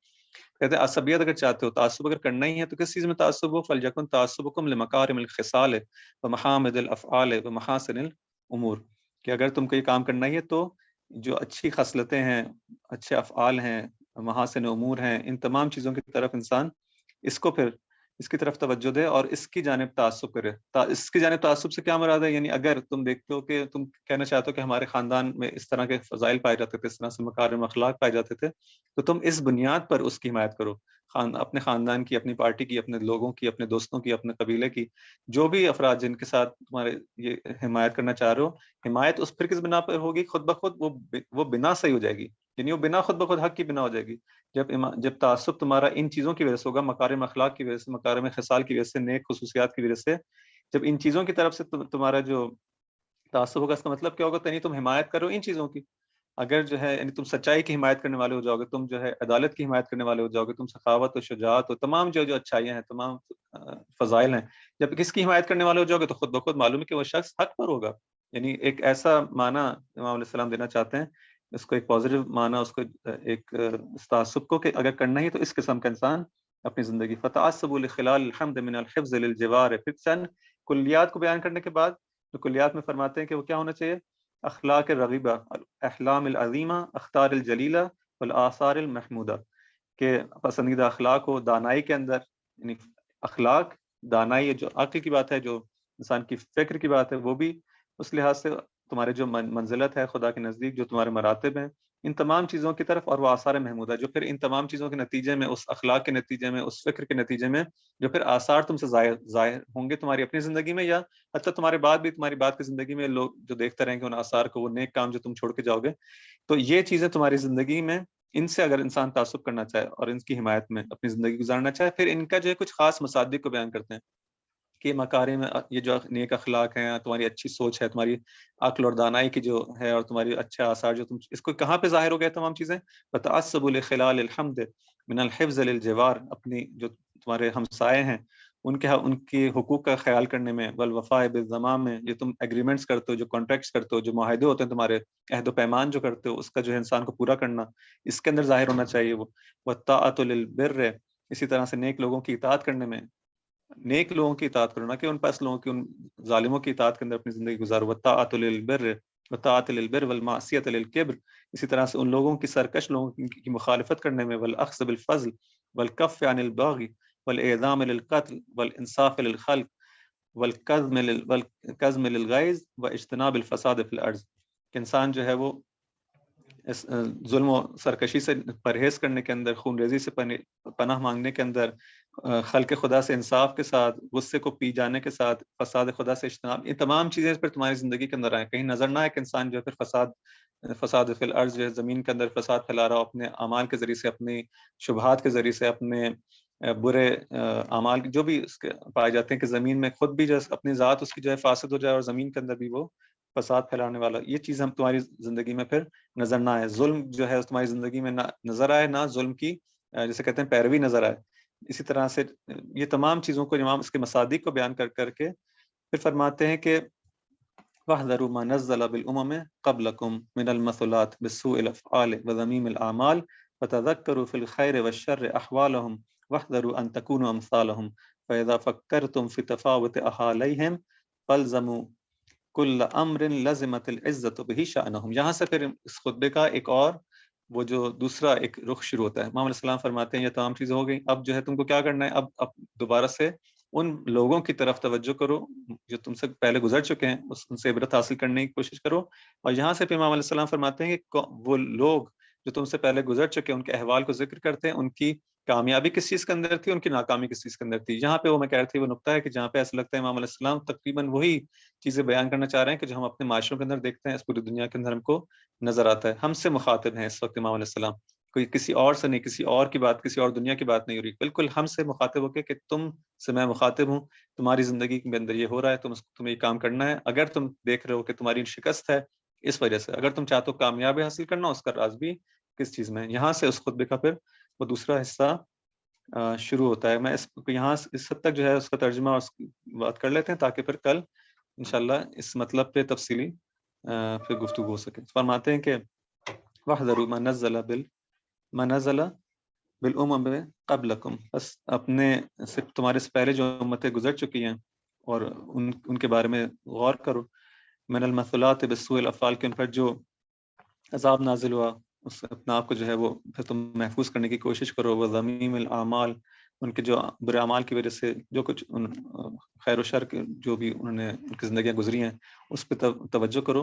کہتے ہیں عصبیت اگر چاہتے ہو، تعصب اگر کرنا ہی ہے تو کس چیز میں تعصب ہو، فلیکن تعصبکم لمکارم الخصال ومحامد الافعال ومحاسن الامور، کہ اگر تم کو یہ کام کرنا ہی ہے تو جو اچھی خصلتیں ہیں، اچھے افعال ہیں، محاسن امور ہیں، ان تمام چیزوں کی طرف انسان اس کو پھر اس کی طرف توجہ دے اور اس کی جانب تعصب کرے. اس کی جانب تعصب سے کیا مراد ہے، یعنی اگر تم دیکھتے ہو کہ تم کہنا چاہتے ہو کہ ہمارے خاندان میں اس طرح کے فضائل پائے جاتے تھے، اس طرح سے مکارم اخلاق پائے جاتے تھے، تو تم اس بنیاد پر اس کی حمایت کرو، اپنے خاندان کی، اپنی پارٹی کی، اپنے لوگوں کی، اپنے دوستوں کی، اپنے قبیلے کی، جو بھی افراد جن کے ساتھ تمہارے یہ حمایت کرنا چاہ رہے ہو، حمایت اس پھر کس بنا پر ہوگی، خود بخود وہ بنا صحیح ہو جائے گی، یعنی وہ بنا خود بخود حق کی بنا ہو جائے گی. جب تعصب تمہارا ان چیزوں کی وجہ سے ہوگا، مکارم اخلاق کی وجہ سے، مکارم خصال کی وجہ سے، نیک خصوصیات کی وجہ سے، جب ان چیزوں کی طرف سے تمہارا جو تعصب ہوگا، اس کا مطلب کیا ہوگا، یعنی تم حمایت کرو ان چیزوں کی. اگر جو ہے یعنی تم سچائی کی حمایت کرنے والے ہو جاؤ گے، تم جو ہے عدالت کی حمایت کرنے والے ہو جاؤ گے، تم سخاوت و شجاعت و تمام جو اچھائیاں ہیں، تمام فضائل ہیں، جب کس کی حمایت کرنے والے ہو جاؤ گے تو خود بخود معلوم ہے کہ وہ شخص حق پر ہوگا. یعنی ایک ایسا معنی امام علیہ السلام دینا چاہتے ہیں، اس کو ایک پازیٹیو معنی، اس کو ایک تعصب کو کہ اگر کرنا ہی تو اس قسم کا انسان اپنی زندگی فتعصبوا لخلال الحمد من الحفظ للجوار. پھر چند کلیات کو بیان کرنے کے بعد جو کلیات میں فرماتے ہیں کہ وہ کیا ہونا چاہیے، اخلاق الرغیبہ، احلام العظیمہ، اختار الجلیلہ، والآثار المحمودہ، کہ پسندیدہ اخلاق ہو دانائی کے اندر، یعنی اخلاق دانائی جو عقل کی بات ہے، جو انسان کی فکر کی بات ہے، وہ بھی اس لحاظ سے تمہارے جو منزلت ہے خدا کے نزدیک، جو تمہارے مراتب ہیں، ان تمام چیزوں کی طرف، اور وہ آثار محمودہ، جو پھر ان تمام چیزوں کے نتیجے میں، اس اخلاق کے نتیجے میں، اس فکر کے نتیجے میں جو پھر آثار تم سے ظاہر ہوں گے تمہاری اپنی زندگی میں، یا حتیٰ تمہارے بعد بھی تمہاری بعد کی زندگی میں لوگ جو دیکھتے رہیں گے ان آثار کو، وہ نیک کام جو تم چھوڑ کے جاؤ گے. تو یہ چیزیں تمہاری زندگی میں، ان سے اگر انسان تعصب کرنا چاہے اور ان کی حمایت میں اپنی زندگی گزارنا چاہے، پھر ان کا جو ہے کچھ خاص مصادیق کو بیان کرتے ہیں کہ مکارم، یہ جو نیک اخلاق ہیں، تمہاری اچھی سوچ ہے، تمہاری عقل اور دانائی کی جو ہے، اور تمہاری اچھے آثار جو تم اس کو کہاں پہ ظاہر ہو گئے تمام چیزیں، فتعصبوا لخلال الحمد من الحفظ للجوار، اپنی جو تمہارے ہمسائے ہیں ان کے حقوق کا خیال کرنے میں، والوفاء بالضمام میں، جو تم ایگریمنٹس کرتے ہو، جو کانٹریکٹس کرتے ہو، جو معاہدے ہوتے ہیں تمہارے، عہد و پیمان جو کرتے ہو، اس کا جو ہے انسان کو پورا کرنا، اس کے اندر ظاہر ہونا چاہیے وہ. والطاعۃ للبر، اسی طرح سے نیک لوگوں کی اطاعت کرنے میں، نیک لوگوں کی اطاعت کرو، نہ کہ ان پس لوگوں کی، ان ظالموں کی اطاعت کے اندر اپنی زندگی گزارو. وطاعت للبر وطاعت للبر والمعصیت للکبر، اسی طرح سے ان لوگوں کی، سرکش لوگوں کی مخالفت کرنے میں، والاخذ بالفضل والکف عن الباغی والاعدام للقتل والانصاف للخلق والکظم للغیظ واجتناب الفساد فی الارض، کہ انسان جو ہے وہ اس ظلم و سرکشی سے پرہیز کرنے کے اندر، خون ریزی سے پناہ مانگنے کے اندر، خلق خدا سے انصاف کے ساتھ، غصے کو پی جانے کے ساتھ، فساد خدا سے اجتناب، یہ تمام چیزیں پھر تمہاری زندگی کے اندر آئیں. کہیں نظر نہ آئے کہ انسان جو ہے پھر فساد فی الارض جو ہے زمین کے اندر فساد پھیلا رہا ہو، اپنے اعمال کے ذریعے سے، اپنی شبہات کے ذریعے سے، اپنے برے اعمال جو بھی اس کے پائے جاتے ہیں کہ زمین میں خود بھی جو ہے اپنی ذات اس کی جو ہے فاسد ہو جائے اور زمین کے اندر بھی وہ فساد پھیلانے والا، یہ چیز ہم تمہاری زندگی میں پھر نظر نہ آئے. ظلم جو ہے تمہاری زندگی میں نہ نظر آئے، نہ ظلم کی جسے کہتے ہیں پیروی نظر آئے. اسی طرح سے یہ تمام چیزوں کو امام اس کے مصادیق کو بیان کر کے پھر فرماتے ہیں کہ وَاحْذَرُوا مَا نَزَّلَ بِالْأُمَمِ قَبْلَكُمْ مِنَ الْمَثُلَاتِ بِالسُّوءِ الْأَفْعَالِ وَذَمِيمِ الْأَعْمَالِ وَتَذَكَّرُوا فِي الْخَيْرِ وَالشَّرِّ أَحْوَالَهُمْ وَاحْذَرُوا أَن تَكُونُوا أَمْثَالَهُمْ فَإِذَا فَكَّرْتُمْ فِي تَفَاوُتِ أَحْوَالِهِمْ فَالْزَمُوا كُلَّ أَمْرٍ لَزِمَتِ الْعِزَّةُ بِهِ شَأْنَهُم. یہاں سے پھر اس خطبے کا ایک اور وہ جو دوسرا ایک رخ شروع ہوتا ہے. امام علیہ السلام فرماتے ہیں یہ تمام چیزیں ہو گئی، اب جو ہے تم کو کیا کرنا ہے، اب دوبارہ سے ان لوگوں کی طرف توجہ کرو جو تم سے پہلے گزر چکے ہیں، ان سے عبرت حاصل کرنے کی کوشش کرو. اور یہاں سے پھر امام علیہ السلام فرماتے ہیں کہ وہ لوگ جو تم سے پہلے گزر چکے ہیں ان کے احوال کو ذکر کرتے ہیں، ان کی کامیابی کس چیز کے اندر تھی، ان کی ناکامی کس چیز کے اندر تھی. یہاں پہ وہ میں کہہ رہی تھی وہ نقطہ ہے کہ جہاں پہ ایسا لگتا ہے امام علیہ السلام تقریباً وہی چیزیں بیان کرنا چاہ رہے ہیں کہ جو ہم اپنے معاشروں کے اندر دیکھتے ہیں، اس پوری دنیا کے اندر ہم کو نظر آتا ہے. ہم سے مخاطب ہیں اس وقت امام علیہ السلام، کوئی کسی اور سے نہیں، کسی اور کی بات، کسی اور دنیا کی بات نہیں ہو رہی، بالکل ہم سے مخاطب ہو کے کہ تم سے میں مخاطب ہوں، تمہاری زندگی کے اندر یہ ہو رہا ہے، تمہیں یہ کام کرنا ہے. اگر تم دیکھ رہے ہو کہ تمہاری شکست ہے اس وجہ سے، اگر تم چاہتے ہو کامیابی حاصل کرنا، اس کا راز بھی کس چیز میں ہے. یہاں سے اس خطبے کا پھر وہ دوسرا حصہ شروع ہوتا ہے. میں یہاں اس حد تک جو ہے اس کا ترجمہ اور اس کی بات کر لیتے ہیں تاکہ پھر کل انشاءاللہ اس مطلب پہ تفصیلی پھر گفتگو ہو سکے. فرماتے ہیں کہ وَاحْذَرُوا مَا نَزَلَ بِالْأُمَمِ قَبْلَكُمْ، بس اپنے تمہارے سے پہلے جو امتیں گزر چکی ہیں اور ان کے بارے میں غور کرو. من المثلات بالسوء الافعال، کے ان پر جو عذاب نازل ہوا، اس سے اپنا آپ کو جو ہے وہ پھر تم محفوظ کرنے کی کوشش کرو. وہ ضمیم الاعمال، ان کے جو برے اعمال کی وجہ سے جو کچھ خیر و شر جو بھی انہوں نے ان کی زندگیاں گزری ہیں اس پہ توجہ کرو.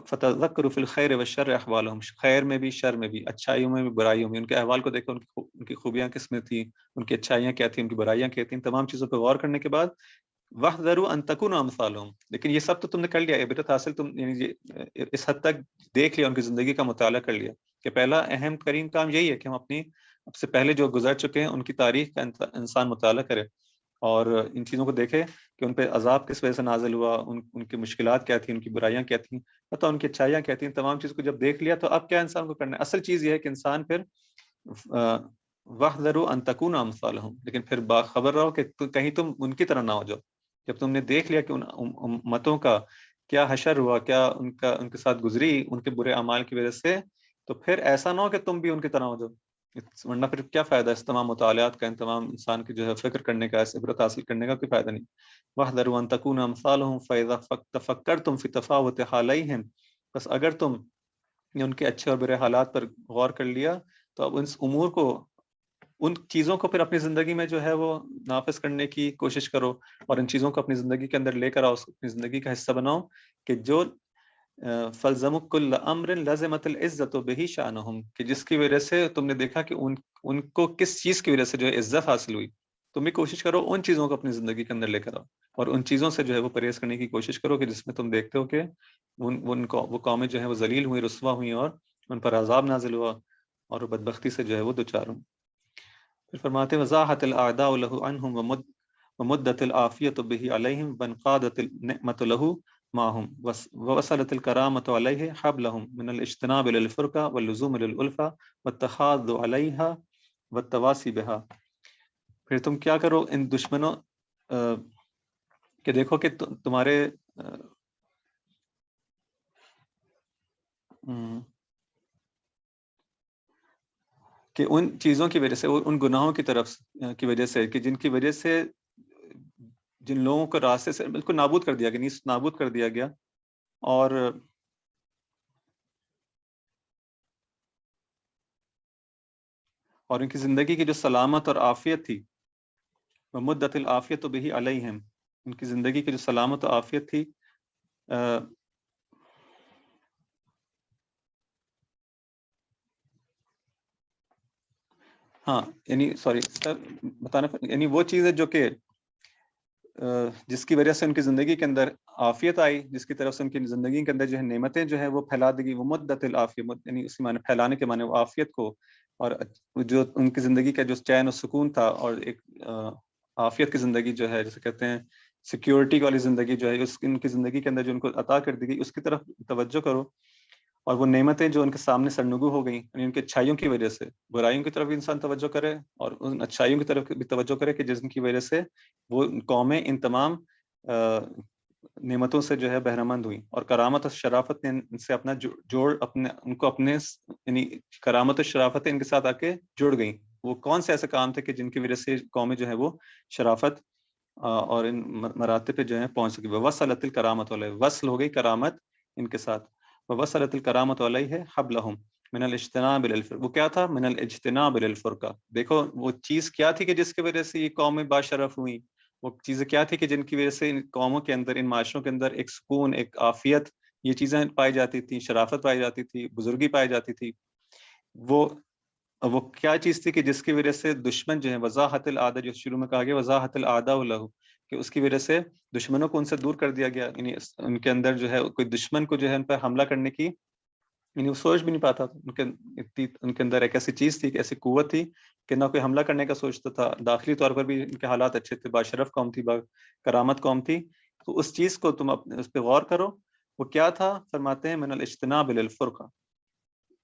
فتذکروا فی الخیر والشر احوالہم، خیر میں بھی شر میں بھی، اچھائیوں میں بھی برائیوں میں، ان کے احوال کو دیکھو، ان کی خوبیاں کس میں تھیں، ان کی اچھائیاں کیا تھیں، ان کی برائیاں کیا تھیں. تمام چیزوں پہ غور کرنے کے بعد وَاحْذَرُوا أَن تَكُونُوا أَمْثَالَهُم، لیکن یہ سب تو تم نے کر لیا، عبرت حاصل تم یعنی اس حد تک دیکھ لیا، ان کی زندگی کا مطالعہ کر لیا کہ پہلا اہم ترین کام یہی ہے کہ ہم اپنی اب سے پہلے جو گزر چکے ہیں ان کی تاریخ کا انسان مطالعہ کرے اور ان چیزوں کو دیکھے کہ ان پہ عذاب کس وجہ سے نازل ہوا، ان کی مشکلات کیا تھیں، ان کی برائیاں کیا تھیں، پتہ ان کی اچھائیاں کیا تھیں. تمام چیز کو جب دیکھ لیا تو اب کیا انسان کو کرنا ہے. اصل چیز یہ ہے کہ انسان پھر وَاحْذَرُوا أَن تَكُونُوا أَمْثَالَهُم، لیکن پھر باخبر رہو کہ کہیں تم ان کی طرح نہ ہو جاؤ. جب تم نے دیکھ لیا کہ ان امتوں کا کیا حشر ہوا، کیا ان کے ساتھ گزری ان کے برے اعمال کی وجہ سے، تو پھر ایسا نہ ہو کہ تم بھی ان کی طرح ہو جاؤ. ورنہ پھر کیا فائدہ اس تمام مطالعات کا، ان تمام انسان کی جو ہے فکر کرنے کا، اس عبرت حاصل کرنے کا کوئی فائدہ نہیں. وَاحْذَرُوا أَن تَكُونُوا أَمْثَالَهُم فَإِذَا تَفَكَّرْتُمْ فِي تَفَاوُتِ حَالَيْهِمْ، بس اگر تم ان کے اچھے اور برے حالات پر غور کر لیا تو اب ان امور کو، ان چیزوں کو پھر اپنی زندگی میں جو ہے وہ نافذ کرنے کی کوشش کرو اور ان چیزوں کو اپنی زندگی کے اندر لے کر آؤ، اپنی زندگی کا حصہ بناؤ کہ جو فَالْزَمُوا كُلَّ أَمْرٍ لَزِمَتِ الْعِزَّةُ بِهِ شَأْنُهُم، کہ جس کی وجہ سے تم نے دیکھا کہ ان کو کس چیز کی وجہ سے جو ہے عزت حاصل ہوئی، تم بھی کوشش کرو ان چیزوں کو اپنی زندگی کے اندر لے کر آؤ اور ان چیزوں سے جو ہے وہ پرہیز کرنے کی کوشش کرو کہ جس میں تم دیکھتے ہو کہ وہ قومیں جو ہیں وہ ذلیل ہوئی، رسوا ہوئی اور ان پر عذاب نازل ہوا اور وہ بدبختی سے جو ہے وہ دوچار ہوں. پھر فرماتے ہیں وَزَاحَتِ الْأَعْدَاءُ لَهُ عَنْهُمْ وَمُدَّتِ الْعَافِيَةُ بِهِ عَلَيْهِمْ وَانْقَادَتِ النِّعْمَةُ لَهُ معهم ووصلت الكرامة عليه حبلهم من الاجتناب للفرقة واللزوم للألفة والتخاذ عليها والتواصي بها. پھر تم کیا کرو ان دشمنوں کہ دیکھو کہ تمہارے کہ ان چیزوں کی وجہ سے، ان گناہوں کی طرف کی وجہ سے کہ جن کی وجہ سے جن لوگوں کو راستے سے بالکل نابود کر دیا گیا، نابود کر دیا گیا، اور ان کی زندگی کی جو سلامت اور عافیت تھی، مدت العافیت بہ علیہم، ان کی زندگی کی جو سلامت و عافیت تھی، ہاں یعنی سوری بتانا، یعنی وہ چیز ہے جو کہ جس کی وجہ سے ان کی زندگی کے اندر عافیت آئی، جس کی طرف سے ان کی زندگی کے اندر جو ہے نعمتیں جو ہے وہ پھیلا دی گئی، وہ مدت العافیہ، یعنی اسی معنی پھیلانے کے معنی وہ عافیت کو، اور جو ان کی زندگی کا جو چین و سکون تھا اور ایک عافیت کی زندگی جو ہے جسے کہتے ہیں سیکیورٹی والی زندگی جو ہے، اس ان کی زندگی کے اندر جو ان کو عطا کر دی گئی، اس کی طرف توجہ کرو، اور وہ نعمتیں جو ان کے سامنے سرنگو ہو گئیں، یعنی ان کی اچھائیوں کی وجہ سے، برائیوں کی طرف بھی انسان توجہ کرے اور ان اچھائیوں کی طرف بھی توجہ کرے کہ جن کی وجہ سے وہ قومیں ان تمام نعمتوں سے جو ہے بہرہ مند ہوئی، اور کرامت اور شرافت نے ان سے اپنا جوڑ اپنے ان کو اپنے یعنی کرامت اور شرافت ان کے ساتھ آ کے جڑ گئیں۔ وہ کون سے ایسے کام تھے کہ جن کی وجہ سے قومیں جو ہے وہ شرافت اور ان مراتب پہ جو ہے پہنچ سکی۔ وصلت الکرامت علیہ، وصل ہو گئی کرامت ان کے ساتھ، وصلت الکرامت علیہ حبلہم من الاجتناب الالفرقہ، وہ کیا تھا؟ من الاجتناب الالفرقہ، دیکھو وہ چیز کیا تھی کہ جس کی وجہ سے یہ قومیں باشرف ہوئیں، وہ چیزیں کیا تھی کہ جن کی وجہ سے ان قوموں کے اندر، ان معاشروں کے اندر ایک سکون، ایک عافیت، یہ چیزیں پائی جاتی تھیں، شرافت پائی جاتی تھی، بزرگی پائی جاتی تھی۔ وہ کیا چیز تھی کہ جس کی وجہ سے دشمن جو ہے وضاحت العادہ، جو شروع میں کہا گیا وضاحت العادہ لہ، کہ اس کی وجہ سے دشمنوں کو ان سے دور کر دیا گیا، یعنی ان کے اندر جو ہے کوئی دشمن کو جو ہے ان پر حملہ کرنے کی یعنی وہ سوچ بھی نہیں پاتا، ان کے اندر ایک ایسی چیز تھی، ایسی قوت تھی کہ نہ کوئی حملہ کرنے کا سوچتا تھا، داخلی طور پر بھی ان کے حالات اچھے تھے، باشرف قوم تھی، کرامت قوم تھی۔ تو اس چیز کو تم اس پہ غور کرو، وہ کیا تھا؟ فرماتے ہیں من الاجتناب الالفرقہ،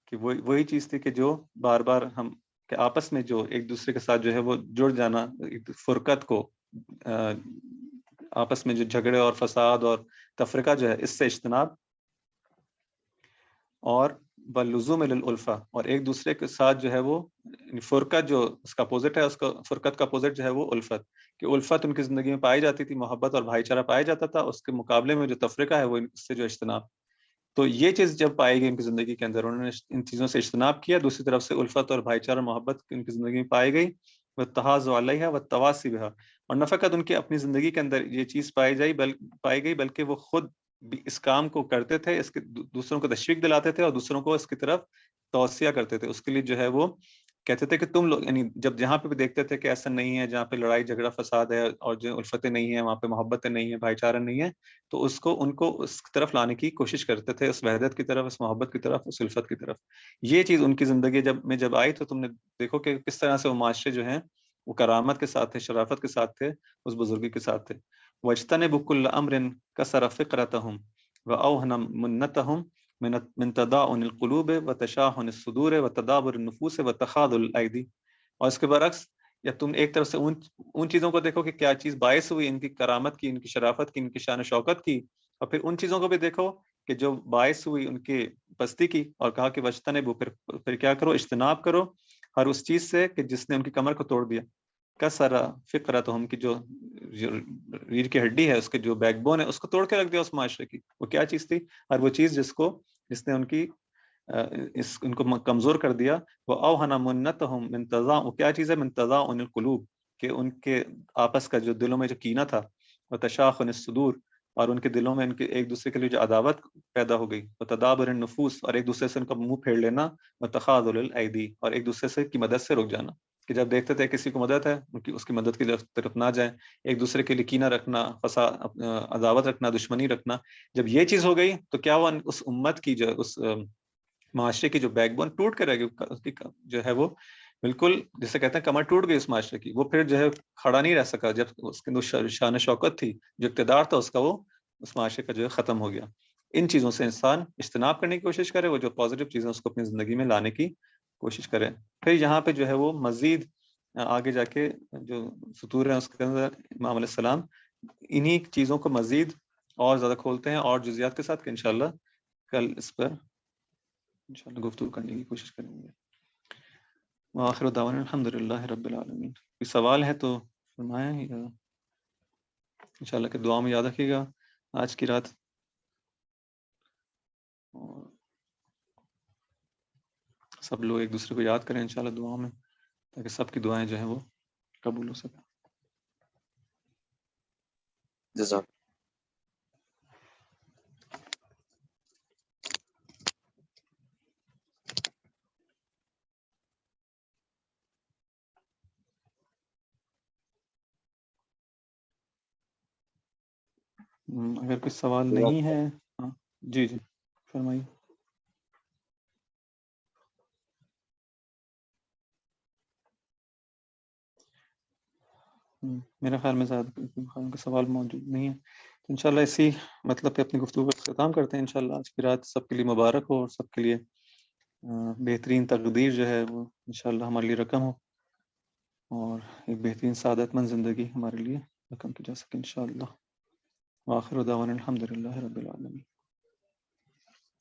کہ وہی چیز تھی کہ جو بار بار ہم کہ آپس میں جو ایک دوسرے کے ساتھ جو ہے وہ جڑ جانا، فرقت کو، آپس میں جو جھگڑے اور فساد اور تفرقہ جو ہے، اس سے اجتناب، اور بلزوم الالفہ، اور ایک دوسرے کے ساتھ جو ہے وہ فرقت، جو اس کا اپوزٹ ہے، اس کا فرقت کا اپوزٹ جو ہے وہ الفت، کہ الفت ان کی زندگی میں پائی جاتی تھی، محبت اور بھائی چارہ پایا جاتا تھا، اس کے مقابلے میں جو تفرقہ ہے وہ اس سے جو اجتناب۔ تو یہ چیز جب پائی گئی ان کی زندگی کے اندر، انہوں نے ان چیزوں سے اجتناب کیا، دوسری طرف سے الفت اور بھائی چارہ محبت ان کی زندگی میں پائی گئی، والتحاظ علیہا والتواصی بہا، اور نہ فقط ان کی اپنی زندگی کے اندر یہ چیز پائی گئی بلکہ وہ خود بھی اس کام کو کرتے تھے، اس کے دوسروں کو تشویق دلاتے تھے اور دوسروں کو اس کی طرف توصیہ کرتے تھے، اس کے لیے جو ہے وہ کہتے تھے کہ تم لوگ، یعنی جب جہاں پہ بھی دیکھتے تھے کہ ایسا نہیں ہے، جہاں پہ لڑائی جھگڑا فساد ہے اور جو الفتیں نہیں ہیں، وہاں پہ محبتیں نہیں ہیں، بھائی چارہ نہیں ہے، تو ان کو اس طرف لانے کی کوشش کرتے تھے، اس وحدت کی طرف، اس محبت کی طرف، اس الفت کی طرف۔ یہ چیز ان کی زندگی جب آئی تو تم نے دیکھو کہ کس طرح سے وہ معاشرے جو ہیں وہ کرامت کے ساتھ تھے، شرافت کے ساتھ تھے، اس بزرگی کے ساتھ تھے۔ وَاجْتَنِبُوا كُلَّ أَمْرٍ كَسَرَ فِقْرَتَهُمْ وَأَوْهَنَ مُنَّتَهُمْ من تداعن القلوب وتشاحن الصدور وتدابر النفوس وتخاذل الايدي۔ اور اس کے برعکس، یا تم ایک طرف سے ان چیزوں کو دیکھو کہ کیا چیز باعث ہوئی ان کی کرامت کی، ان کی شرافت کی، ان کی شان و شوکت کی، اور پھر ان چیزوں کو بھی دیکھو کہ جو باعث ہوئی ان کی پستی کی، اور کہا کہ وجتنبوا، پھر کیا کرو؟ اجتناب کرو ہر اس چیز سے کہ جس نے ان کی کمر کو توڑ دیا۔ کسر فقرتہم، کی جو ریڑھ کی ہڈی ہے، اس کے جو بیک بون ہے، اس کو توڑ کے رکھ دیا اس معاشرے کی۔ وہ کیا چیز تھی؟ اور وہ چیز جس نے ان کو کمزور کر دیا۔ وہ اوہنا منتہم من تضاع، وہ کیا چیز ہے؟ من تضاعن القلوب، کہ ان کے آپس کا جو دلوں میں جو کینہ تھا، وہ تشاخن الصدور، اور ان کے دلوں میں ان کے ایک دوسرے کے لیے جو عداوت پیدا ہو گئی، وہ تدابر النفوس، اور ایک دوسرے سے ان کا منہ پھیر لینا، وہ تخاذل الایدی، اور ایک دوسرے سے کی مدد سے رک جانا، کہ جب دیکھتے تھے کسی کو مدد ہے اس کی مدد کی طرف نہ جائیں، ایک دوسرے کے لیے کینہ رکھنا، عداوت رکھنا، دشمنی رکھنا۔ جب یہ چیز ہو گئی تو کیا ہوا؟ اس امت کی جو اس معاشرے کی جو بیک بون ٹوٹ کے رہ گئی، جو ہے وہ بالکل جسے کہتے ہیں کمر ٹوٹ گئی اس معاشرے کی، وہ پھر جو ہے کھڑا نہیں رہ سکا، جب اس کے اندر شان شوکت تھی، جو اقتدار تھا اس کا، وہ اس معاشرے کا جو ہے ختم ہو گیا۔ ان چیزوں سے انسان اجتناب کرنے کی کوشش کرے، وہ جو پازیٹیو چیزیں اس کو اپنی زندگی میں لانے کی کوشش کرے۔ پھر یہاں پہ جو ہے وہ مزید آگے جا کے جو سطور ہیں اس کے اندر امام علیہ السلام انہی چیزوں کو مزید اور زیادہ کھولتے ہیں اور جزیات کے ساتھ، کہ انشاءاللہ کل اس پر انشاءاللہ گفتگو کرنے کی کوشش کریں گے۔ وآخر دعوانا الحمدللہ رب العالمین. کوئی سوال ہے تو فرمائیں، یا انشاءاللہ کہ دعا میں یاد رکھیے گا آج کی رات، اور سب لوگ ایک دوسرے کو یاد کریں انشاءاللہ دعا میں، تاکہ سب کی دعائیں جو ہیں وہ قبول ہو سکیں. جزاک اگر کوئی سوال نہیں ہے، ہاں جی جی فرمائیے. میرا خیال میں زیادہ کا سوال موجود نہیں ہے، تو انشاءاللہ اسی مطلب پہ اپنی گفتگو کا اختتام کرتے ہیں. انشاءاللہ آج کی رات سب کے لیے مبارک ہو، اور سب کے لیے بہترین تقدیر جو ہے وہ انشاءاللہ ہمارے لیے رقم ہو، اور ایک بہترین سعادت مند زندگی ہمارے لیے رقم کی جا سکے انشاءاللہ. وآخر دعوانا الحمدللہ رب العالمین.